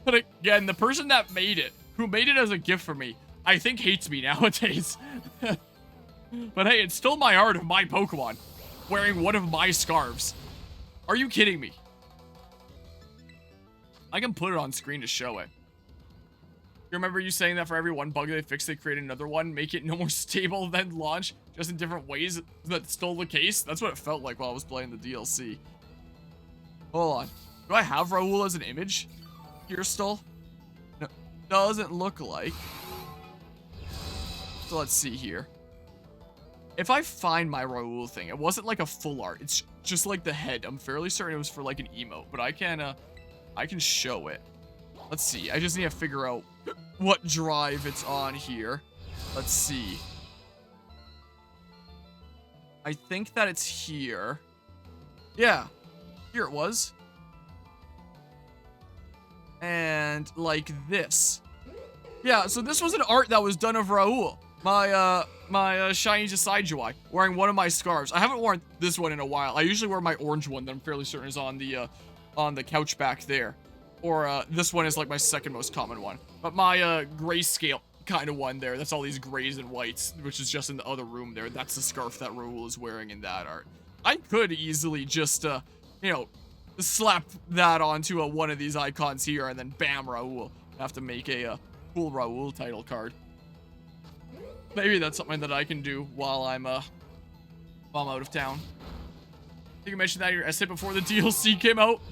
But again, the person that made it, who made it as a gift for me, I think hates me nowadays. But hey, it's still my art of my Pokemon, wearing one of my scarves. Are you kidding me? I can put it on screen to show it. You remember you saying that for every one bug they fix, they create another one, make it no more stable than launch, just in different ways? That's still the case? That's what it felt like while I was playing the DLC. Hold on. Do I have Raoul as an image here still? No, doesn't look like. So let's see here. If I find my Raoul thing, it wasn't like a full art. It's just like the head. I'm fairly certain it was for like an emote, but I can show it. Let's see. I just need to figure out what drive it's on here. Let's see. I think that it's here. Yeah. Here it was. And like this. Yeah, so this was an art that was done of Raoul. My shiny Decidueye, wearing one of my scarves. I haven't worn this one in a while. I usually wear my orange one that I'm fairly certain is on the couch back there. Or, this one is like my second most common one. But my, grayscale kind of one there, that's all these grays and whites, which is just in the other room there. That's the scarf that Raoul is wearing in that art. I could easily just, you know, slap that onto one of these icons here and then bam, Raoul. I have to make a, cool Raoul title card. Maybe that's something that I can do while I'm out of town. I think you mentioned that in your essay before the DLC came out.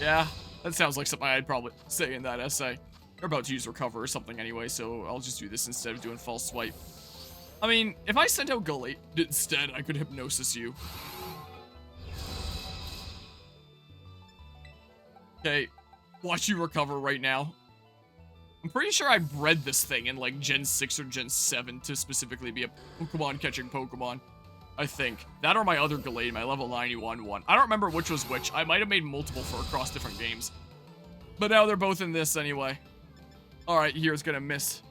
Yeah, that sounds like something I'd probably say in that essay. We're about to use Recover or something anyway, so I'll just do this instead of doing False Swipe. I mean, if I sent out Galate instead, I could Hypnosis you. Okay, watch you recover right now. I'm pretty sure I bred this thing in like Gen 6 or Gen 7 to specifically be a Pokemon catching Pokemon. I think. That or my other Gallade, my level 91 one. I don't remember which was which. I might have made multiple for across different games. But now they're both in this anyway. Alright, here's gonna miss.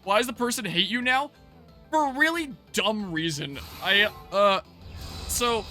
Why does the person hate you now? For a really dumb reason. So...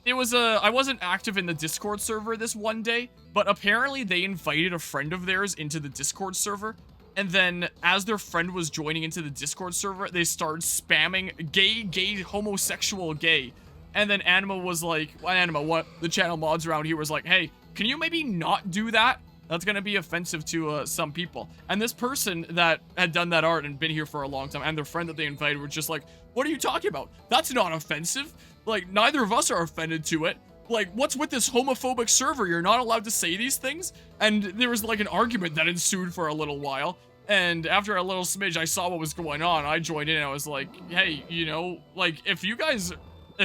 It was I wasn't active in the Discord server this one day, but apparently they invited a friend of theirs into the Discord server, and then as their friend was joining into the Discord server, they started spamming gay, homosexual, gay. And then Anima was like, what the channel mods around here was like, hey, can you maybe not do that? That's gonna be offensive to some people. And this person that had done that art and been here for a long time, and their friend that they invited were just like, what are you talking about? That's not offensive. Like, neither of us are offended to it. Like, what's with this homophobic server? You're not allowed to say these things? And there was, like, an argument that ensued for a little while. And after a little smidge, I saw what was going on. I joined in and I was like, hey, you know, like, if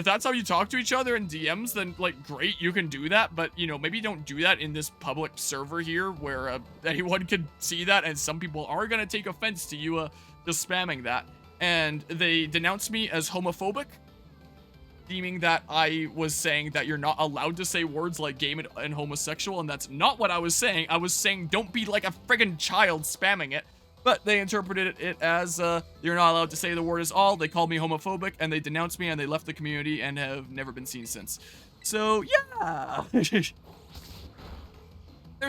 that's how you talk to each other in DMs, then, like, great, you can do that. But, you know, maybe don't do that in this public server here where anyone could see that. And some people are going to take offense to you just spamming that. And they denounced me as homophobic, deeming that I was saying that you're not allowed to say words like gay and homosexual, and that's not what I was saying. I was saying don't be like a friggin' child spamming it. But they interpreted it as, you're not allowed to say the word is all. They called me homophobic, and they denounced me, and they left the community, and have never been seen since. So, yeah. There's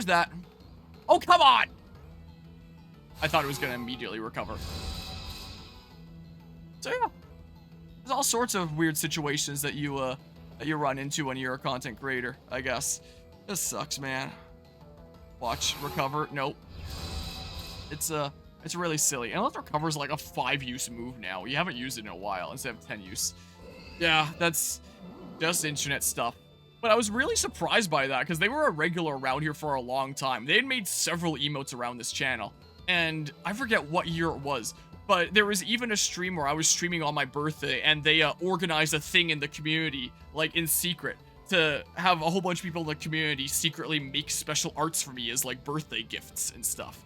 that. Oh, come on! I thought it was gonna immediately recover. So, yeah. There's all sorts of weird situations that you run into when you're a content creator, I guess. This sucks, man. Watch, recover. Nope. It's really silly. Unless recover's like a 5-use move now. You haven't used it in a while instead of 10 use. Yeah, that's just internet stuff. But I was really surprised by that because they were a regular around here for a long time. They had made several emotes around this channel. And I forget what year it was. But there was even a stream where I was streaming on my birthday, and they organized a thing in the community, like in secret, to have a whole bunch of people in the community secretly make special arts for me as like birthday gifts and stuff.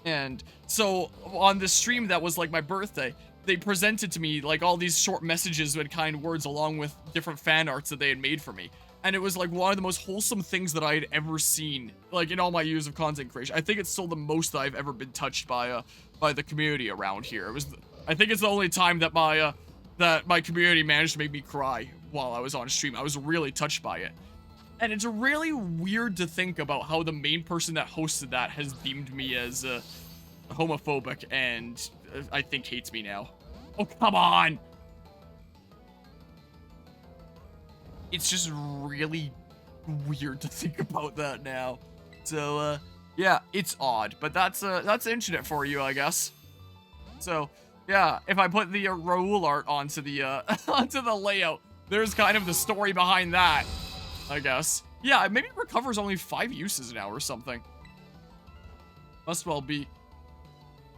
And so on this stream that was like my birthday, they presented to me like all these short messages and kind words along with different fan arts that they had made for me. And it was like one of the most wholesome things that I had ever seen, like in all my years of content creation. I think it's still the most that I've ever been touched by the community around here. It was, I think it's the only time that my community managed to make me cry while I was on stream. I was really touched by it. And it's really weird to think about how the main person that hosted that has deemed me as homophobic and I think hates me now. Oh, come on! It's just really weird to think about that now. So, yeah, it's odd, but that's internet for you, I guess. So, yeah, if I put the Raoul art onto the onto the layout, there's kind of the story behind that, I guess. Yeah, maybe Recover's only 5 uses now or something. Must well be.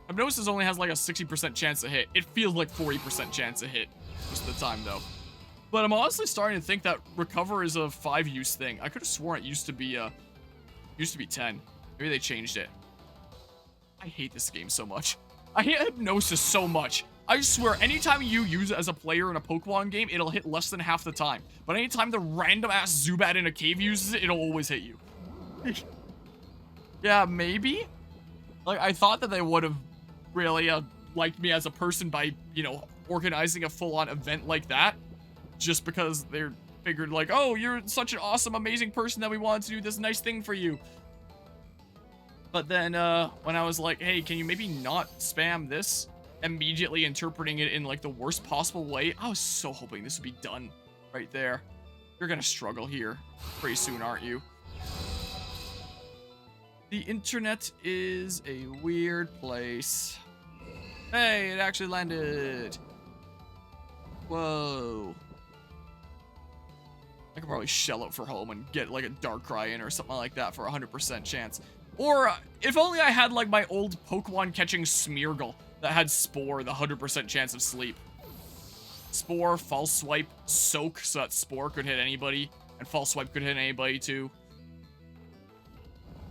I've noticed this only has like a 60% chance to hit. It feels like 40% chance to hit most of the time, though. But I'm honestly starting to think that Recover is a 5-use thing. I could have sworn it used to be 10. Maybe they changed it. I hate this game so much. I hate Hypnosis so much. I swear, anytime you use it as a player in a Pokemon game, it'll hit less than half the time. But anytime the random-ass Zubat in a cave uses it, it'll always hit you. Yeah, maybe? Like, I thought that they would have really liked me as a person by, you know, organizing a full-on event like that. Just because they're figured like, oh, you're such an awesome, amazing person that we wanted to do this nice thing for you. But then, when I was like, hey, can you maybe not spam this? Immediately interpreting it in like the worst possible way. I was so hoping this would be done right there. You're gonna struggle here pretty soon, aren't you? The internet is a weird place. Hey, it actually landed. Whoa. I could probably shell out for home and get like a Darkrai in or something like that for 100% chance. Or if only I had like my old Pokemon catching Smeargle that had Spore, the 100% chance of sleep. Spore, False Swipe, Soak, so that Spore could hit anybody, and False Swipe could hit anybody too.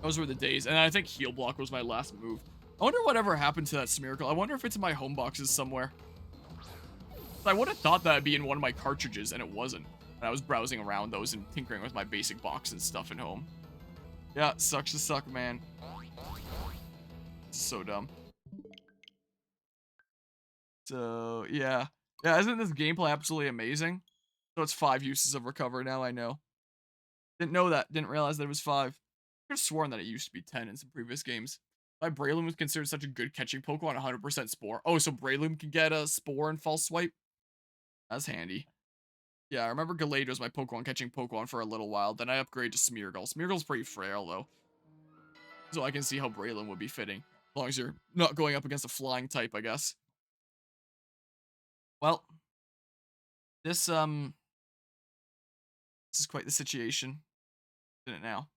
Those were the days, and I think Heal Block was my last move. I wonder whatever happened to that Smeargle. I wonder if it's in my home boxes somewhere. I would have thought that would be in one of my cartridges, and it wasn't. And I was browsing around those and tinkering with my basic box and stuff at home. Yeah, sucks to suck, man. So dumb. So, yeah. Yeah, isn't this gameplay absolutely amazing? So it's 5 uses of Recover now, I know. Didn't know that. Didn't realize that it was 5. I could have sworn that it used to be 10 in some previous games. My Breloom was considered such a good catching Pokemon, 100% Spore. Oh, so Breloom can get a Spore and False Swipe? That's handy. Yeah, I remember Gallade was my Pokemon catching Pokemon for a little while. Then I upgraded to Smeargle. Smeargle's pretty frail, though. So I can see how Breloom would be fitting. As long as you're not going up against a flying type, I guess. Well, this is quite the situation, isn't it now?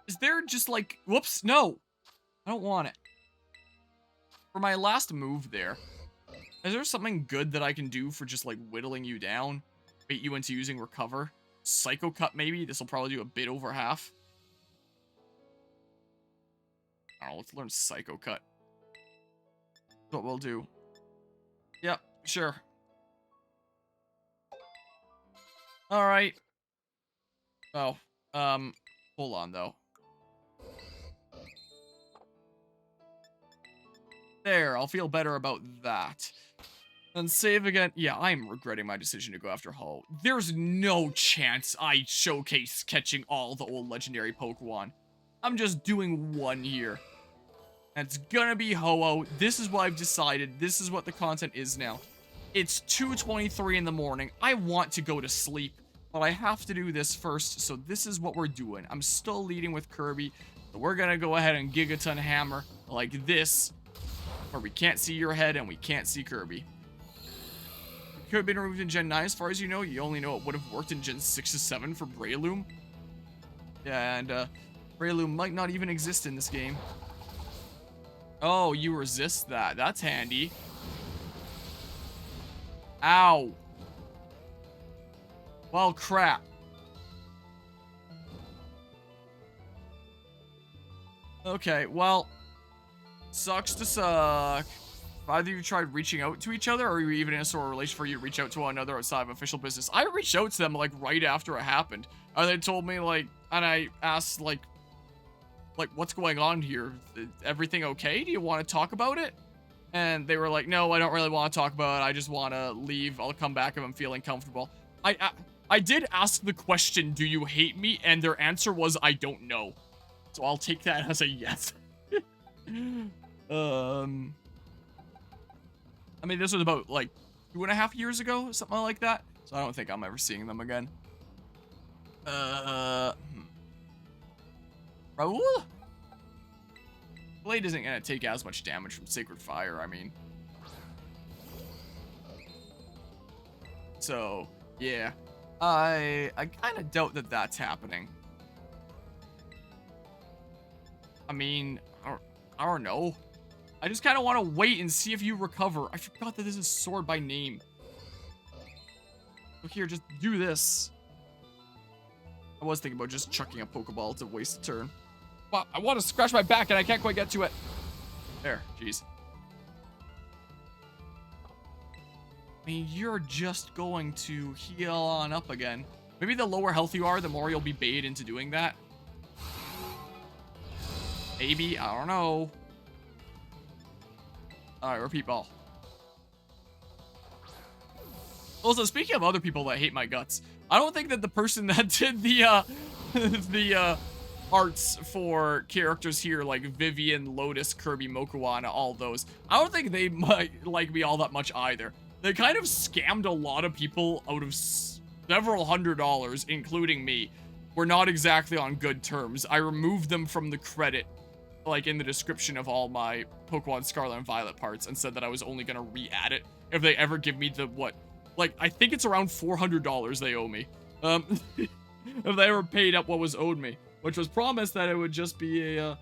Is there just like, whoops, no, I don't want it. For my last move there, is there something good that I can do for just like whittling you down? Bait you into using Recover? Psycho Cut maybe? This will probably do a bit over half. I don't know, let's learn Psycho Cut. That's what we'll do. Yep, sure. Alright. Oh, hold on though. There, I'll feel better about that. And save again. Yeah, I'm regretting my decision to go after Ho. There's no chance I showcase catching all the old legendary Pokemon. I'm just doing one here. And it's gonna be Ho-Oh. This is what I've decided. This is what the content is now. It's 2:23 in the morning. I want to go to sleep, but I have to do this first, so this is what we're doing. I'm still leading with Kirby, so we're gonna go ahead and Gigaton Hammer like this, where we can't see your head and we can't see Kirby. It could have been removed in Gen 9 as far as you know. You only know it would have worked in Gen 6 to 7 for Breloom. Yeah, and Breloom might not even exist in this game. Oh, you resist that. That's handy. Ow. Well, crap. Okay, well, sucks to suck. Have either of you tried reaching out to each other, or are you even in a sort of relation for you to reach out to one another outside of official business? I reached out to them, like, right after it happened. And they told me, like, and I asked, like, what's going on here? Everything okay? Do you want to talk about it? And they were like, no, I don't really want to talk about it. I just want to leave. I'll come back if I'm feeling comfortable. I did ask the question, do you hate me? And their answer was, I don't know. So I'll take that as a yes. I mean, this was about, like, 2.5 years ago, something like that. So I don't think I'm ever seeing them again. Raul? Blade isn't gonna take as much damage from Sacred Fire, I mean. So, yeah. I kind of doubt that that's happening. I mean, I don't know. I just kind of want to wait and see if you recover. I forgot that this is Sword by name. So here, just do this. I was thinking about just chucking a Pokeball to waste a turn. Wow, I want to scratch my back and I can't quite get to it. There, jeez. I mean, you're just going to heal on up again. Maybe the lower health you are, the more you'll be baited into doing that. Maybe, I don't know. Alright, repeat ball. Also, speaking of other people that hate my guts, I don't think that the person that did the arts for characters here, like Vivian, Lotus, Kirby, Mokuana, all those, I don't think they might like me all that much either. They kind of scammed a lot of people out of several $100s, including me. We're not exactly on good terms. I removed them from the credit, like in the description of all my Pokemon Scarlet and Violet parts, and said that I was only gonna re-add it if they ever give me the, what, like, I think it's around $400 they owe me. If they ever paid up what was owed me, which was promised that it would just be a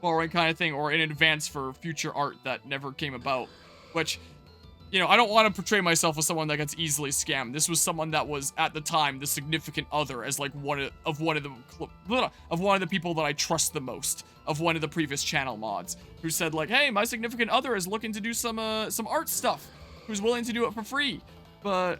borrowing kind of thing, or in advance for future art that never came about, which, you know, I don't want to portray myself as someone that gets easily scammed. This was someone that was, at the time, the significant other, as like one of the people that I trust the most, of one of the previous channel mods, who said like, hey, my significant other is looking to do some art stuff, who's willing to do it for free, but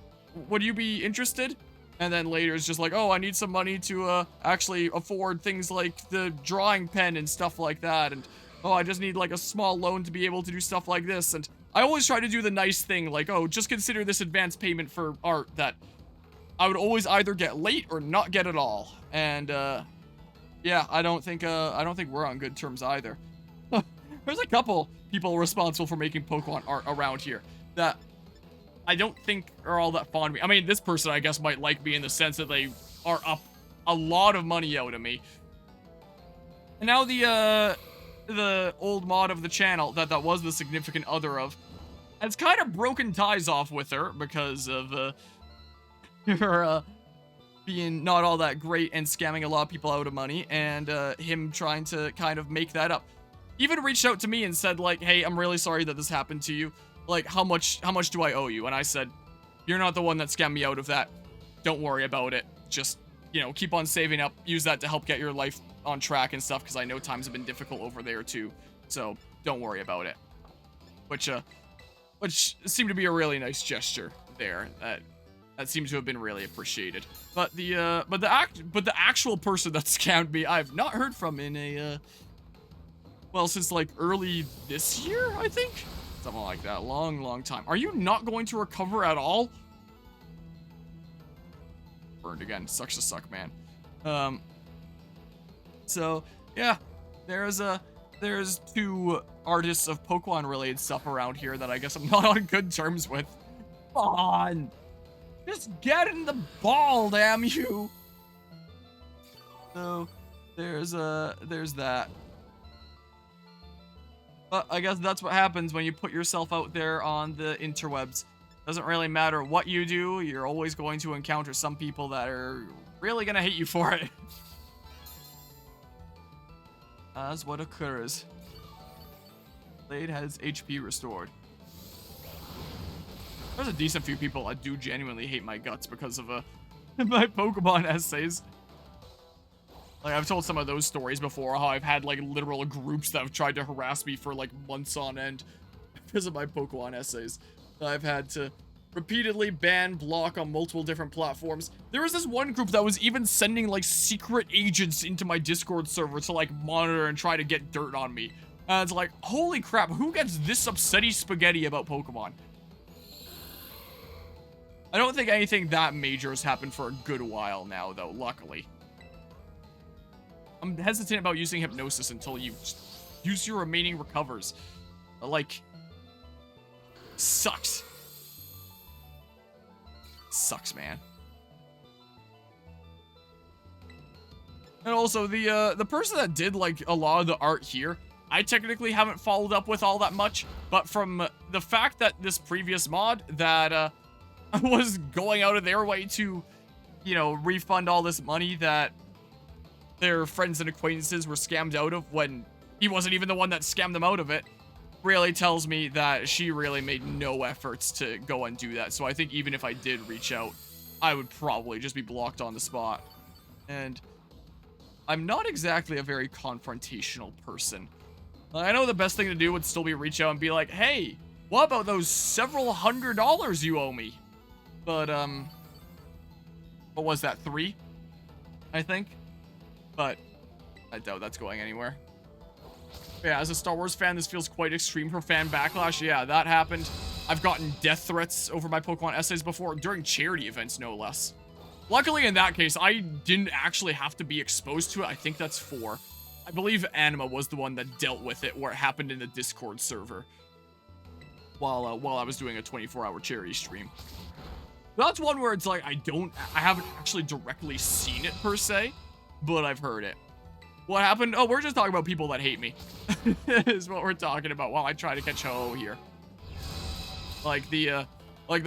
would you be interested? And then later it's just like, oh, I need some money to actually afford things like the drawing pen and stuff like that, and oh, I just need like a small loan to be able to do stuff like this. And I always try to do the nice thing, like, oh, just consider this advance payment for art that I would always either get late or not get at all. And yeah, I don't think we're on good terms either. There's a couple people responsible for making Pokemon art around here that I don't think are all that fond of me. I mean, this person, I guess, might like me in the sense that they are up a lot of money out of me. And now the old mod of the channel that was the significant other of has kind of broken ties off with her because of her being not all that great and scamming a lot of people out of money, and him trying to kind of make that up. Even reached out to me and said like, hey, I'm really sorry that this happened to you. Like, how much do I owe you? And I said, you're not the one that scammed me out of that. Don't worry about it. Just, you know, keep on saving up. Use that to help get your life on track and stuff, because I know times have been difficult over there too. So don't worry about it. Which seemed to be a really nice gesture there. That seems to have been really appreciated. But the actual person that scammed me, I've not heard from in a well, since like early this year, I think. Something like that. Long time. Are you not going to recover at all? Burned again. Sucks to suck, man. So yeah, there's two artists of Pokemon related stuff around here that I guess I'm not on good terms with. Come on, just get in the ball, damn you. So there's that. But I guess that's what happens when you put yourself out there on the interwebs. Doesn't really matter what you do, you're always going to encounter some people that are really gonna hate you for it. As what occurs. Blade has HP restored. There's a decent few people that do genuinely hate my guts because of my Pokemon essays. Like, I've told some of those stories before, how I've had, like, literal groups that have tried to harass me for, like, months on end because of my Pokemon essays. I've had to repeatedly ban, block on multiple different platforms. There was this one group that was even sending, like, secret agents into my Discord server to, like, monitor and try to get dirt on me. And it's like, holy crap, who gets this upsetty spaghetti about Pokemon? I don't think anything that major has happened for a good while now, though, luckily. I'm hesitant about using hypnosis until you use your remaining recovers. Like, sucks. Sucks, man. And also, the person that did, like, a lot of the art here, I technically haven't followed up with all that much, but from the fact that this previous mod that, was going out of their way to, you know, refund all this money that their friends and acquaintances were scammed out of when he wasn't even the one that scammed them out of it, really tells me that she really made no efforts to go and do that. So I think even if I did reach out, I would probably just be blocked on the spot. And I'm not exactly a very confrontational person. I know the best thing to do would still be reach out and be like, hey, what about those several $100s you owe me? But, what was that, 3? I think? But I doubt that's going anywhere. Yeah, as a Star Wars fan, this feels quite extreme for fan backlash. Yeah, that happened. I've gotten death threats over my Pokemon essays before, during charity events, no less. Luckily, in that case, I didn't actually have to be exposed to it. I think that's 4. I believe Anima was the one that dealt with it, where it happened in the Discord server. While I was doing a 24-hour charity stream. That's one where it's like, I haven't actually directly seen it, per se. But I've heard it. What happened? Oh, we're just talking about people that hate me. Is what we're talking about while I try to catch Ho here. Like the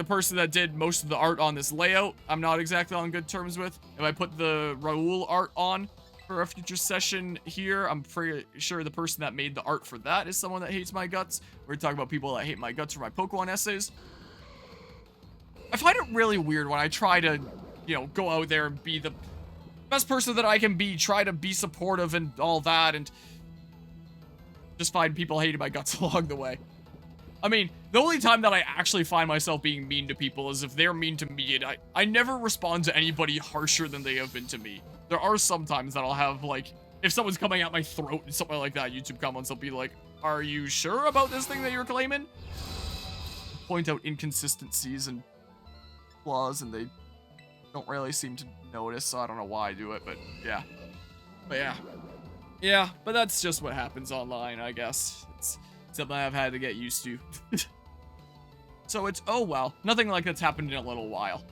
person that did most of the art on this layout, I'm not exactly on good terms with. If I put the Raoul art on for a future session here, I'm pretty sure the person that made the art for that is someone that hates my guts. We're talking about people that hate my guts for my Pokemon essays. I find it really weird when I try to, you know, go out there and be the best person that I can be, try to be supportive and all that, and just find people hating my guts along the way. I mean, the only time that I actually find myself being mean to people is if they're mean to me, and I never respond to anybody harsher than they have been to me. There are some times that I'll have, like, if someone's coming at my throat and something like that, YouTube comments will be like, are you sure about this thing that you're claiming? Point out inconsistencies and flaws, and they don't really seem to notice, so I don't know why I do it, but yeah. Yeah, but that's just what happens online, I guess. It's something I've had to get used to. So it's, oh well, nothing like that's happened in a little while.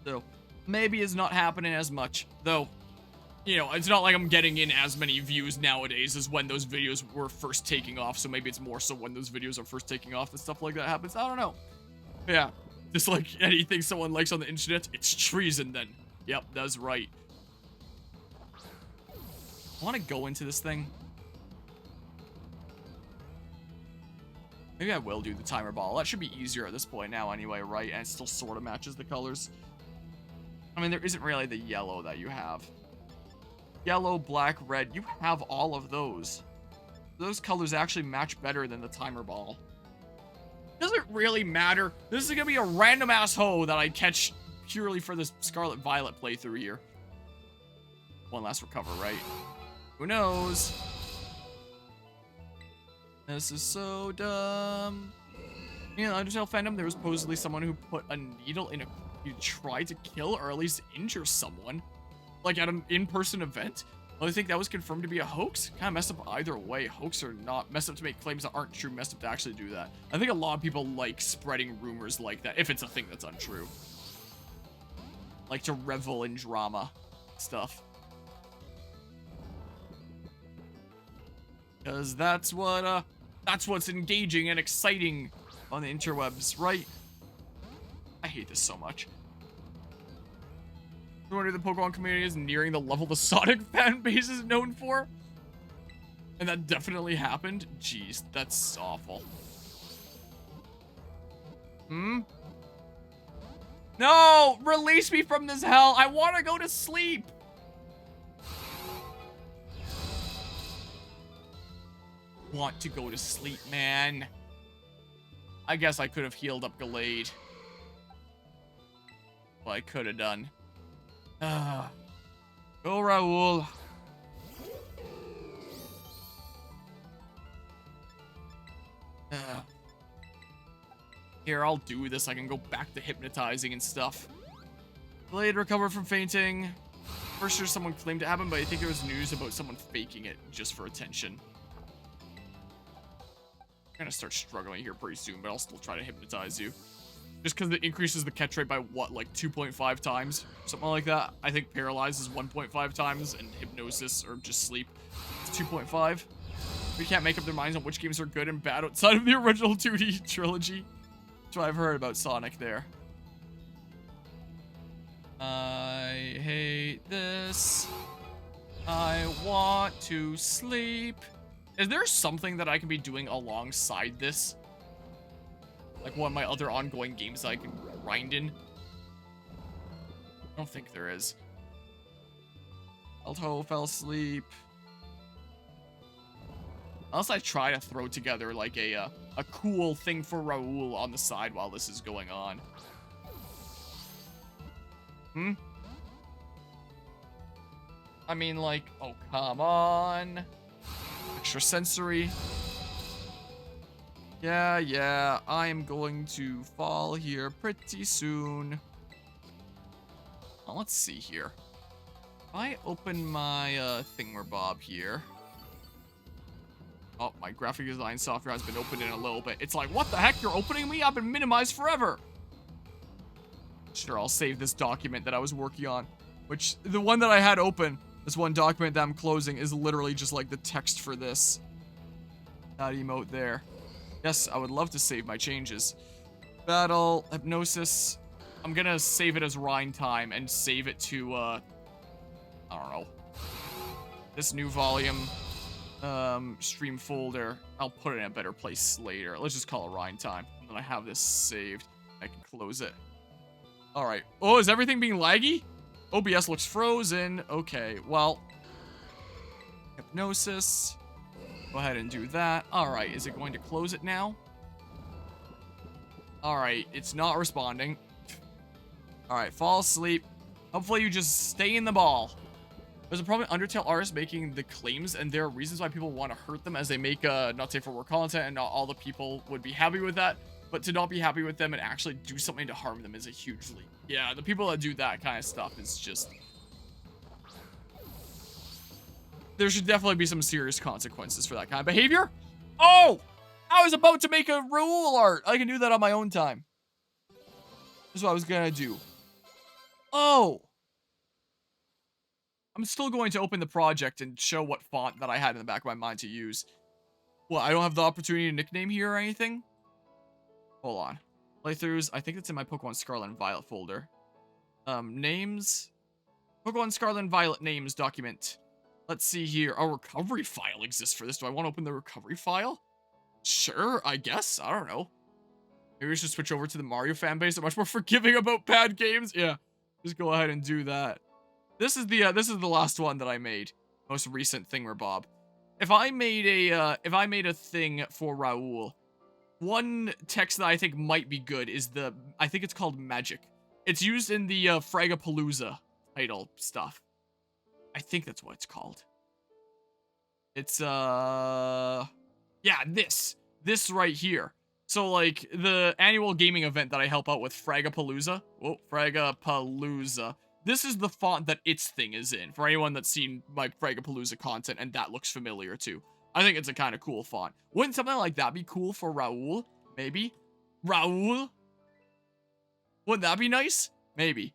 So, maybe it's not happening as much, though, you know, it's not like I'm getting in as many views nowadays as when those videos were first taking off, so maybe it's more so when those videos are first taking off and stuff like that happens, I don't know. Yeah. Just like anything someone likes on the internet, it's treason then. Yep, that's right. I want to go into this thing. Maybe I will do the timer ball. That should be easier at this point now anyway, right? And it still sort of matches the colors. I mean, there isn't really the yellow that you have. Yellow, black, red. You have all of those. Those colors actually match better than the timer ball. Doesn't really matter. This is gonna be a random ass hoe that I catch purely for this Scarlet Violet playthrough here. One last recover, right? Who knows? This is so dumb. In the Undertale fandom, there was supposedly someone who put a needle in you tried to kill or at least injure someone, like at an in-person event. Well, I think that was confirmed to be a hoax. Kind of messed up either way. Hoax or not, messed up to make claims that aren't true, messed up to actually do that. I think a lot of people like spreading rumors like that, if it's a thing that's untrue. Like to revel in drama stuff. Because that's what's engaging and exciting on the interwebs, right? I hate this so much. I wonder if the Pokemon community is nearing the level the Sonic fan base is known for. And that definitely happened? Jeez, that's awful. Hmm? No! Release me from this hell! I want to go to sleep! Want to go to sleep, man. I guess I could have healed up Gallade. Well, I could have done. Go, Raoul. Here, I'll do this. I can go back to hypnotizing and stuff. Gallade recovered from fainting. First sure someone claimed it happened, but I think it was news about someone faking it just for attention. I'm gonna start struggling here pretty soon, but I'll still try to hypnotize you. Just because it increases the catch rate by, what, like 2.5 times? Something like that. I think Paralyze is 1.5 times, and Hypnosis, or just Sleep, is 2.5. We can't make up their minds on which games are good and bad outside of the original 2D trilogy. That's what I've heard about Sonic there. I hate this. I want to sleep. Is there something that I can be doing alongside this? Like one of my other ongoing games that I can grind in? I don't think there is. Alto fell asleep. Unless I try to throw together like a cool thing for Raoul on the side while this is going on. Hmm? I mean, like, oh, come on. Extrasensory. Yeah, I am going to fall here pretty soon. Well, let's see here. If I open my thingamabob here. Oh, my graphic design software has been opened in a little bit. It's like, what the heck? You're opening me? I've been minimized forever. Sure, I'll save this document that I was working on. Which, the one that I had open, this one document that I'm closing, is literally just like the text for this. That emote there. Yes, I would love to save my changes. Battle, Hypnosis. I'm gonna save it as Rhine Time and save it to, I don't know. This new volume. Stream folder. I'll put it in a better place later. Let's just call it Rhine Time. And then I have this saved. I can close it. Alright. Oh, is everything being laggy? OBS looks frozen. Okay, well. Hypnosis. Go ahead and do that. Alright, is it going to close it now? Alright, it's not responding. Alright, fall asleep. Hopefully you just stay in the ball. There's a problem with Undertale artists making the claims, and there are reasons why people want to hurt them as they make not safe for work content, and not all the people would be happy with that. But to not be happy with them and actually do something to harm them is a huge leap. Yeah, the people that do that kind of stuff is just... There should definitely be some serious consequences for that kind of behavior. Oh! I was about to make a rule art. I can do that on my own time. That's what I was gonna do. Oh! I'm still going to open the project and show what font that I had in the back of my mind to use. Well, I don't have the opportunity to nickname here or anything? Hold on. Playthroughs, I think it's in my Pokemon Scarlet and Violet folder. Names. Pokemon Scarlet and Violet names document. Let's see here. A recovery file exists for this. Do I want to open the recovery file? Sure, I guess. I don't know. Maybe we should switch over to the Mario fanbase. They're much more forgiving about bad games. Yeah, just go ahead and do that. This is the last one that I made. Most recent thingamabob. If I made a thing for Raoul, one text that I think might be good is I think it's called Magic. It's used in the Fragapalooza title stuff. I think that's what it's called. It's yeah, this right here. So like the annual gaming event that I help out with, Fragapalooza. Whoa, Fragapalooza. This is the font that its thing is in, for anyone that's seen my Fragapalooza content, and that looks familiar too. I think it's a kind of cool font. Wouldn't something like that be cool for Raoul? Maybe? Raoul? Wouldn't that be nice? Maybe.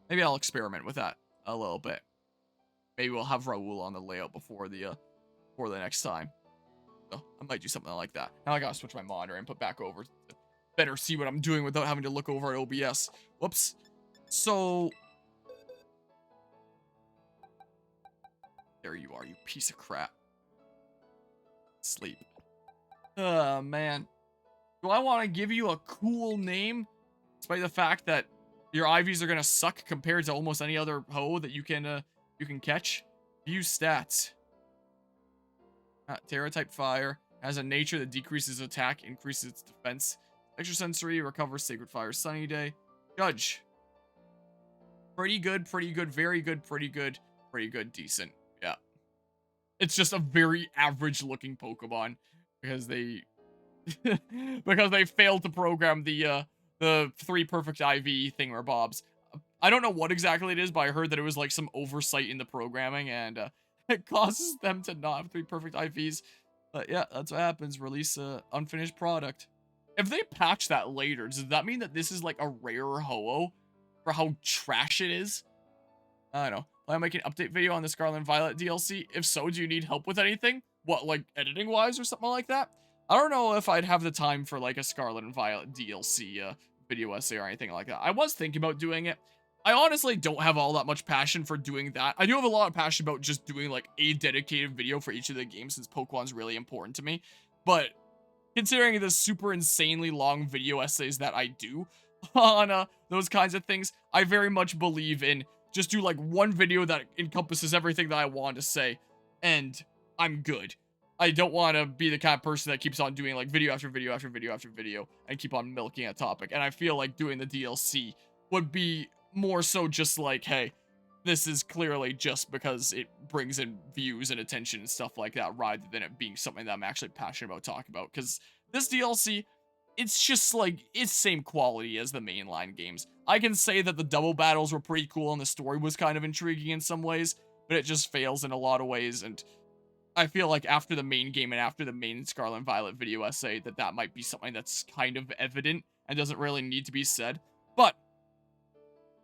Maybe I'll experiment with that a little bit. Maybe we'll have Raoul on the layout before the next time. So I might do something like that. Now I gotta switch my monitor and put back over to better see what I'm doing without having to look over at OBS. Whoops. So There you are, you piece of crap. Sleep. Oh, man. Do I want to give you a cool name? Despite the fact that your IVs are going to suck compared to almost any other hoe that you can catch. View stats. Terra type fire. Has a nature that decreases attack, increases its defense. Extrasensory, recovers sacred fire, sunny day. Judge. Pretty good, very good, pretty good, decent. Yeah. It's just a very average looking Pokemon because they because they failed to program the 3 perfect IV thingamabobs. I don't know what exactly it is, but I heard that it was like some oversight in the programming and it causes them to not have 3 perfect IVs. But yeah, that's what happens. Release a unfinished product. If they patch that later, does that mean that this is like a rare Ho-Oh for how trash it is? I don't know. Will I make an update video on the Scarlet and Violet DLC? If so, do you need help with anything? What, like editing-wise or something like that? I don't know if I'd have the time for like a Scarlet and Violet DLC video essay or anything like that. I was thinking about doing it. I honestly don't have all that much passion for doing that. I do have a lot of passion about just doing like a dedicated video for each of the games since Pokemon's really important to me. But considering the super insanely long video essays that I do on those kinds of things, I very much believe in just do like one video that encompasses everything that I want to say, and I'm good. I don't want to be the kind of person that keeps on doing like video after video after video after video and keep on milking a topic. And I feel like doing the DLC would be more so just like, hey, this is clearly just because it brings in views and attention and stuff like that, rather than it being something that I'm actually passionate about talking about. Because this DLC, it's just like, it's same quality as the mainline games. I can say that the double battles were pretty cool and the story was kind of intriguing in some ways, but it just fails in a lot of ways. And I feel like after the main game and after the main Scarlet and Violet video essay, that might be something that's kind of evident and doesn't really need to be said. But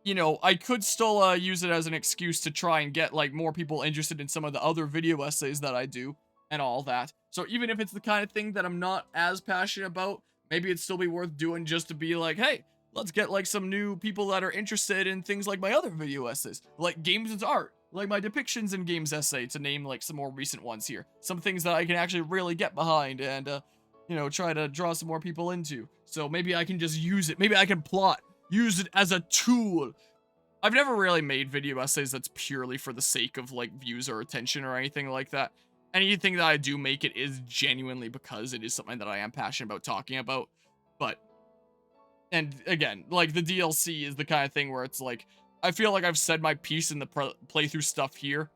you know, I could still use it as an excuse to try and get, like, more people interested in some of the other video essays that I do and all that. So even if it's the kind of thing that I'm not as passionate about, maybe it'd still be worth doing just to be like, hey, let's get, like, some new people that are interested in things like my other video essays, like games and art, like my depictions in games essay, to name, like, some more recent ones here. Some things that I can actually really get behind and, you know, try to draw some more people into. So maybe I can just use it. Maybe I can use it as a tool. I've never really made video essays that's purely for the sake of like views or attention or anything like that. Anything that I do make it is genuinely because it is something that I am passionate about talking about. But, and again, like the DLC is the kind of thing where it's like, I feel like I've said my piece in the playthrough stuff here,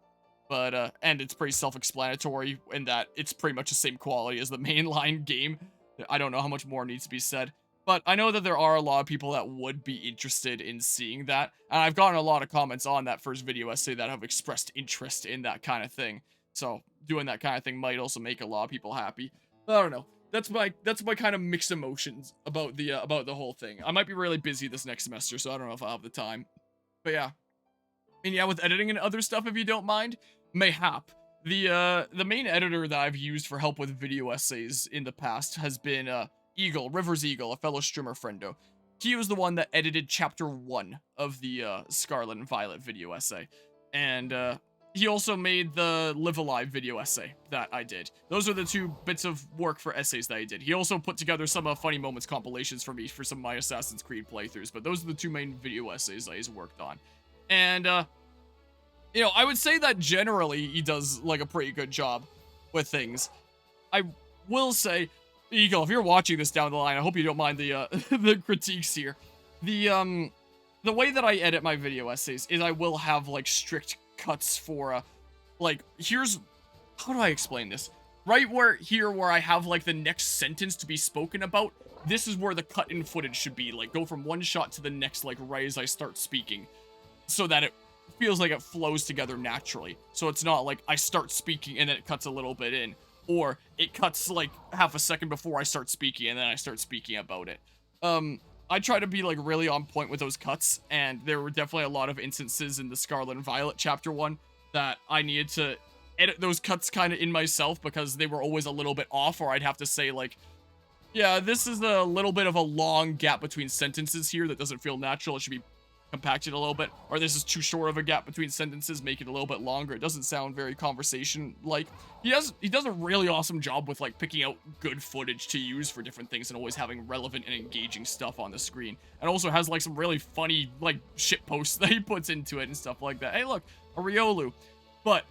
but, and it's pretty self-explanatory in that it's pretty much the same quality as the mainline game. I don't know how much more needs to be said. But I know that there are a lot of people that would be interested in seeing that. And I've gotten a lot of comments on that first video essay that have expressed interest in that kind of thing. So doing that kind of thing might also make a lot of people happy. But I don't know. That's my kind of mixed emotions about the whole thing. I might be really busy this next semester, so I don't know if I'll have the time. But yeah. And yeah, with editing and other stuff, if you don't mind, mayhap. The main editor that I've used for help with video essays in the past has been Eagle, Rivers Eagle, a fellow streamer friendo. He was the one that edited chapter 1 of the Scarlet and Violet video essay. And he also made the Live Alive video essay that I did. Those are the 2 bits of work for essays that I did. He also put together some Funny Moments compilations for me for some of my Assassin's Creed playthroughs, but those are the 2 main video essays that he's worked on. And, you know, I would say that generally he does, like, a pretty good job with things. I will say, Eagle, if you're watching this down the line, I hope you don't mind the the critiques here. The way that I edit my video essays is I will have like strict cuts for like here's how do I explain this? Right where I have like the next sentence to be spoken about, this is where the cut in footage should be. Like go from one shot to the next, like right as I start speaking, so that it feels like it flows together naturally. So it's not like I start speaking and then it cuts a little bit in. Or it cuts like half a second before I start speaking and then I start speaking about it. I try to be like really on point with those cuts, and there were definitely a lot of instances in the Scarlet and Violet chapter 1 that I needed to edit those cuts kind of in myself because they were always a little bit off, or I'd have to say like, yeah, this is a little bit of a long gap between sentences here that doesn't feel natural. It should be compact it a little bit, or this is too short of a gap between sentences, make it a little bit longer. It doesn't sound very conversation-like. He does a really awesome job with, like, picking out good footage to use for different things and always having relevant and engaging stuff on the screen. And also has, like, some really funny, like, shit posts that he puts into it and stuff like that. Hey, look, a Riolu. But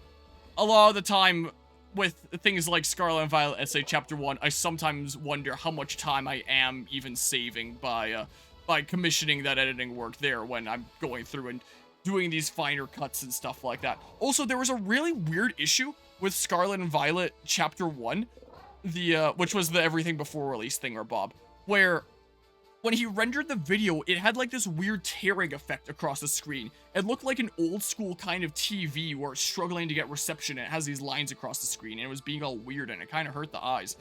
a lot of the time, with things like Scarlet and Violet Essay Chapter 1, I sometimes wonder how much time I am even saving by commissioning that editing work there when I'm going through and doing these finer cuts and stuff like that. Also, there was a really weird issue with Scarlet and Violet Chapter 1, which was the everything before release thingamabob, where when he rendered the video, it had like this weird tearing effect across the screen. It looked like an old school kind of TV where it's struggling to get reception and it has these lines across the screen and it was being all weird and it kind of hurt the eyes.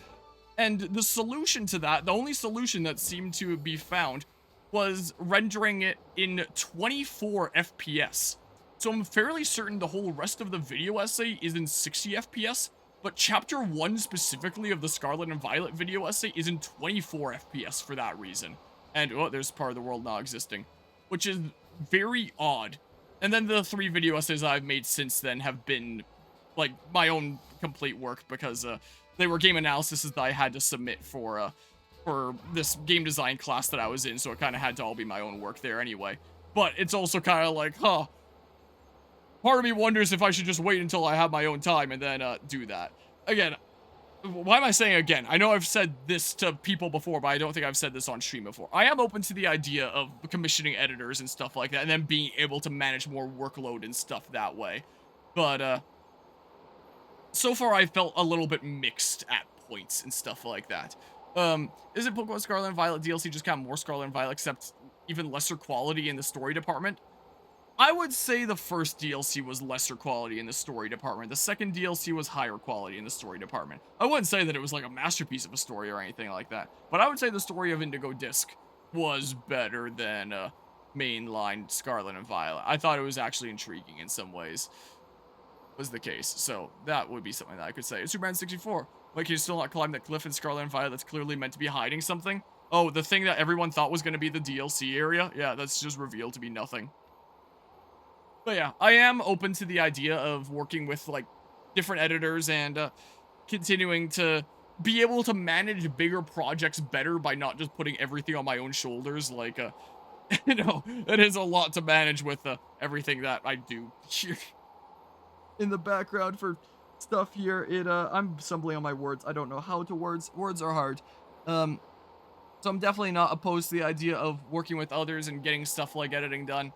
And the solution to that, the only solution that seemed to be found, was rendering it in 24 FPS. So I'm fairly certain the whole rest of the video essay is in 60 FPS, but Chapter 1 specifically of the Scarlet and Violet video essay is in 24 FPS for that reason. And, oh, there's part of the world not existing, which is very odd. And then the 3 video essays I've made since then have been, like, my own complete work because they were game analyses that I had to submit for this game design class that I was in, so it kind of had to all be my own work there anyway. But it's also kind of like, part of me wonders if I should just wait until I have my own time and then do that. Again, why am I saying again? I know I've said this to people before, but I don't think I've said this on stream before. I am open to the idea of commissioning editors and stuff like that, and then being able to manage more workload and stuff that way. But, so far I've felt a little bit mixed at points and stuff like that. Isn't Pokémon Scarlet and Violet DLC just kind of more Scarlet and Violet, except even lesser quality in the story department? I would say the first DLC was lesser quality in the story department. The second DLC was higher quality in the story department. I wouldn't say that it was like a masterpiece of a story or anything like that, but I would say the story of Indigo Disc was better than mainline Scarlet and Violet. I thought it was actually intriguing in some ways. Was the case, so that would be something that I could say. Superman 64. Like, he's still not climbed that cliff in Scarlet and Violet that's clearly meant to be hiding something. Oh, the thing that everyone thought was going to be the DLC area? Yeah, that's just revealed to be nothing. But yeah, I am open to the idea of working with, like, different editors and continuing to be able to manage bigger projects better by not just putting everything on my own shoulders. Like, you know, it is a lot to manage with everything that I do here. In the background for stuff here, I'm stumbling on my words. I don't know how to words are hard. So I'm definitely not opposed to the idea of working with others and getting stuff like editing done.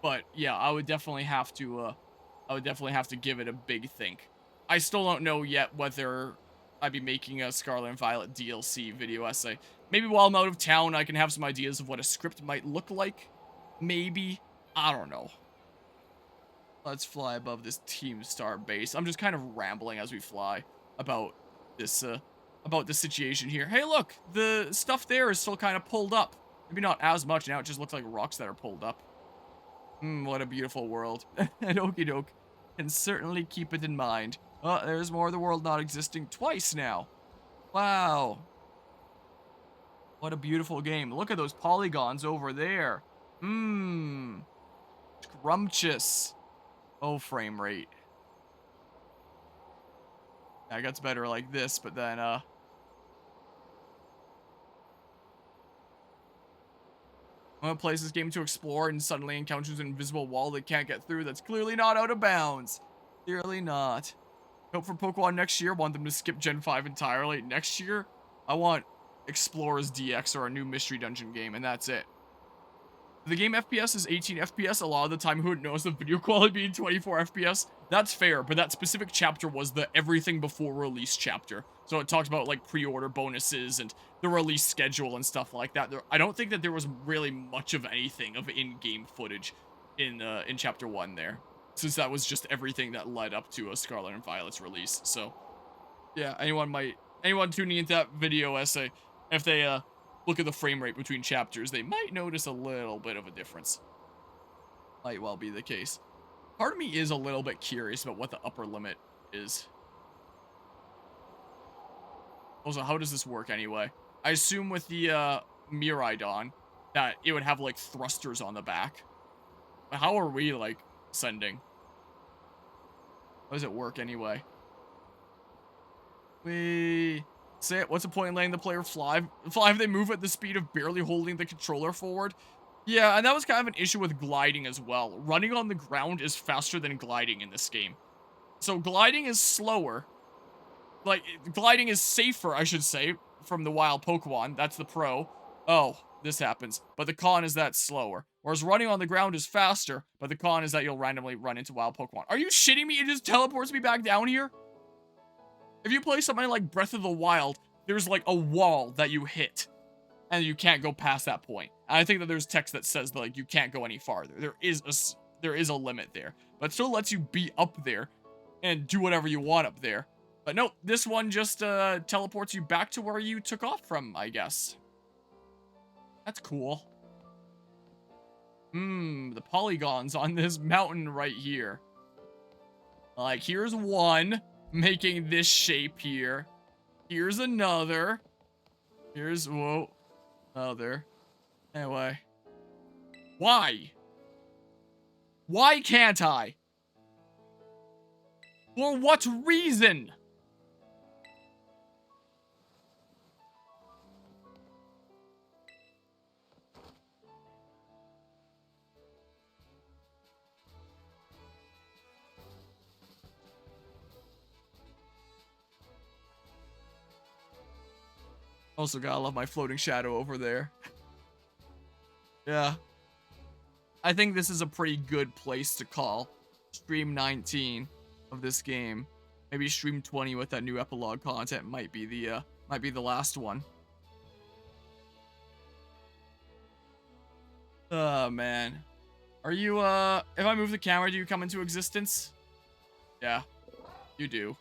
But yeah, I would definitely have to give it a big think. I still don't know yet whether I'd be making a Scarlet and Violet DLC video essay. Maybe while I'm out of town, I can have some ideas of what a script might look like. Maybe. I don't know. Let's fly above this Team Star base. I'm just kind of rambling as we fly about this situation here. Hey, look, the stuff there is still kind of pulled up. Maybe not as much now. It just looks like rocks that are pulled up. What a beautiful world. And Okie doke can certainly keep it in mind. Oh, there's more of the world not existing twice now. Wow. What a beautiful game. Look at those polygons over there. Scrumptious. Oh, frame rate. Yeah, it gets better like this, but then, I'm gonna place this game to explore and suddenly encounters an invisible wall they can't get through that's clearly not out of bounds. Clearly not. Hope for Pokemon next year. Want them to skip Gen 5 entirely. Next year, I want Explorers DX or a new Mystery Dungeon game, and that's it. The game FPS is 18 FPS. A lot of the time, who knows the video quality being 24 FPS? That's fair, but that specific chapter was the everything before release chapter. So it talks about, like, pre-order bonuses and the release schedule and stuff like that. I don't think that there was really much of anything of in-game footage in chapter 1 there, since that was just everything that led up to a Scarlet and Violet's release. So, yeah, anyone tuning into that video essay, if they, look at the frame rate between chapters, they might notice a little bit of a difference. Might well be the case. Part of me is a little bit curious about what the upper limit is. Also, how does this work anyway? I assume with the Miraidon, that it would have, like, thrusters on the back. But how are we, like, ascending? How does it work anyway? Say it. What's the point in letting the player fly? Fly if they move at the speed of barely holding the controller forward? Yeah, and that was kind of an issue with gliding as well. Running on the ground is faster than gliding in this game. So gliding is slower. Like, gliding is safer, I should say, from the wild Pokemon. That's the pro. Oh, this happens. But the con is that slower. Whereas running on the ground is faster, but the con is that you'll randomly run into wild Pokemon. Are you shitting me? It just teleports me back down here? If you play something like Breath of the Wild, there's like a wall that you hit, and you can't go past that point. And I think that there's text that says that, like, you can't go any farther. There is a limit there, but it still lets you be up there and do whatever you want up there. But nope, this one just teleports you back to where you took off from, I guess. That's cool. The polygons on this mountain right here. Like, here's one making this shape here. Here's another. Here's, whoa, another. Anyway. Why? Why can't I? For what reason? Also, gotta love my floating shadow over there. Yeah. I think this is a pretty good place to call stream 19 of this game. Maybe stream 20 with that new epilogue content might be the last one. Oh, man. Are you, if I move the camera, do you come into existence? Yeah, you do.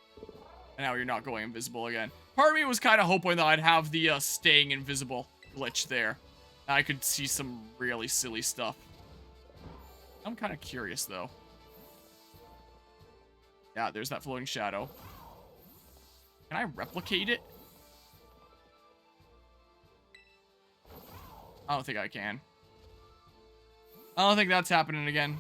And now you're not going invisible again. Part of me was kind of hoping that I'd have the staying invisible glitch there. I could see some really silly stuff. I'm kind of curious, though. Yeah, there's that floating shadow. Can I replicate it? I don't think I can. I don't think that's happening again.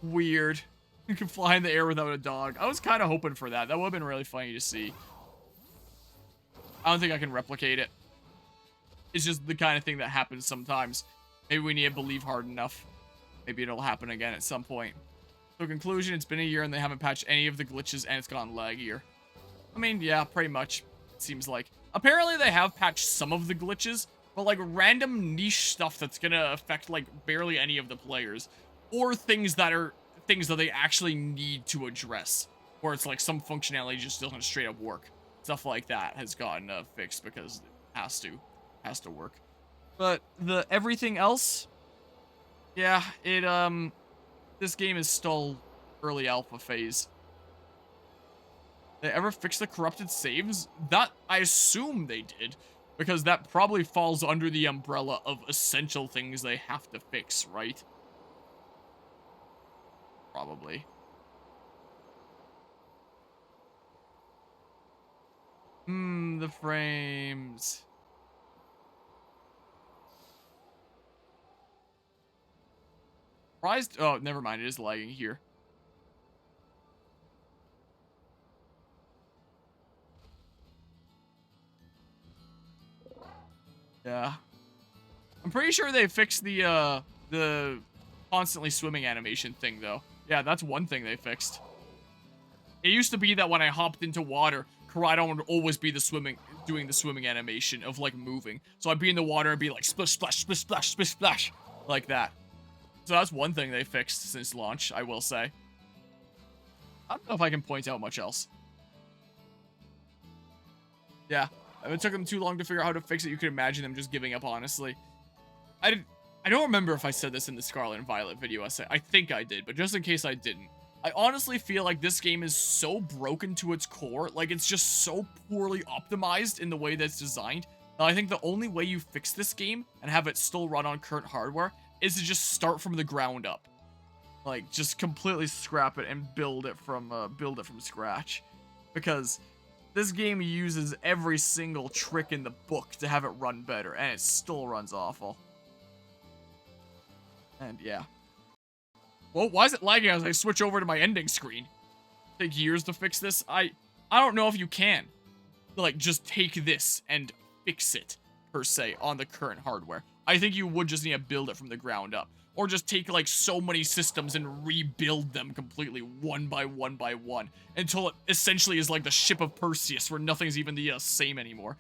Weird. You can fly in the air without a dog. I was kind of hoping for that. That would have been really funny to see. I don't think I can replicate it. It's just the kind of thing that happens sometimes. Maybe we need to believe hard enough. Maybe it'll happen again at some point. So conclusion, it's been a year and they haven't patched any of the glitches and it's gone laggier. I mean, yeah, pretty much. It seems like. Apparently they have patched some of the glitches, but like random niche stuff that's gonna affect like barely any of the players. Or things that they actually need to address. Where it's like some functionality just doesn't straight up work. Stuff like that has gotten fixed because it has to work. But the everything else, yeah, this game is still early alpha phase. They ever fix the corrupted saves? That, I assume they did, because that probably falls under the umbrella of essential things they have to fix, right? Probably. The frames. Surprised? Oh, never mind. It is lagging here. Yeah. I'm pretty sure they fixed the constantly swimming animation thing, though. Yeah, that's one thing they fixed. It used to be that when I hopped into water, Koraidon would always be doing the swimming animation of, like, moving. So I'd be in the water and be like, splish, splash, splish, splash, splish, splash. Like that. So that's one thing they fixed since launch, I will say. I don't know if I can point out much else. Yeah. If it took them too long to figure out how to fix it, you could imagine them just giving up, honestly. I don't remember if I said this in the Scarlet and Violet video essay. I think I did, but just in case I didn't. I honestly feel like this game is so broken to its core, like it's just so poorly optimized in the way that it's designed, that I think the only way you fix this game and have it still run on current hardware is to just start from the ground up. Like, just completely scrap it and build it from scratch. Because This game uses every single trick in the book to have it run better, and it still runs awful. And yeah. Well, why is it lagging as I switch over to my ending screen? Take years to fix this? I don't know if you can. Like, just take this and fix it, per se, on the current hardware. I think you would just need to build it from the ground up. Or just take, like, so many systems and rebuild them completely one by one by one. Until it essentially is like the ship of Perseus, where nothing's even the same anymore.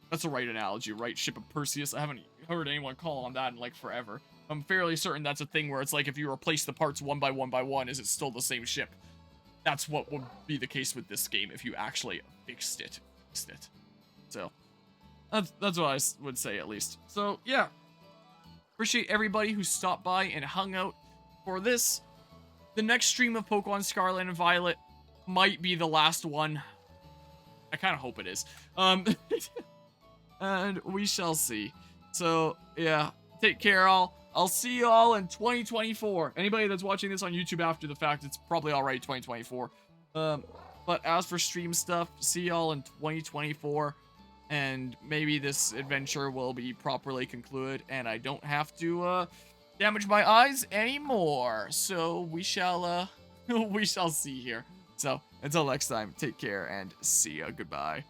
That's the right analogy, right? Ship of Perseus. I haven't heard anyone call on that in, like, forever. I'm fairly certain that's a thing where it's like, if you replace the parts one by one, is it still the same ship? That's what would be the case with this game if you actually fixed it. So, that's what I would say, at least. So, yeah. Appreciate everybody who stopped by and hung out for this. The next stream of Pokemon Scarlet and Violet might be the last one. I kind of hope it is. And we shall see. So, yeah. Take care, all. I'll see you all in 2024. Anybody that's watching this on YouTube after the fact, it's probably already 2024. But as for stream stuff, see y'all in 2024. And maybe this adventure will be properly concluded, and I don't have to damage my eyes anymore. So we shall we shall see here. So until next time, take care and see ya. Goodbye.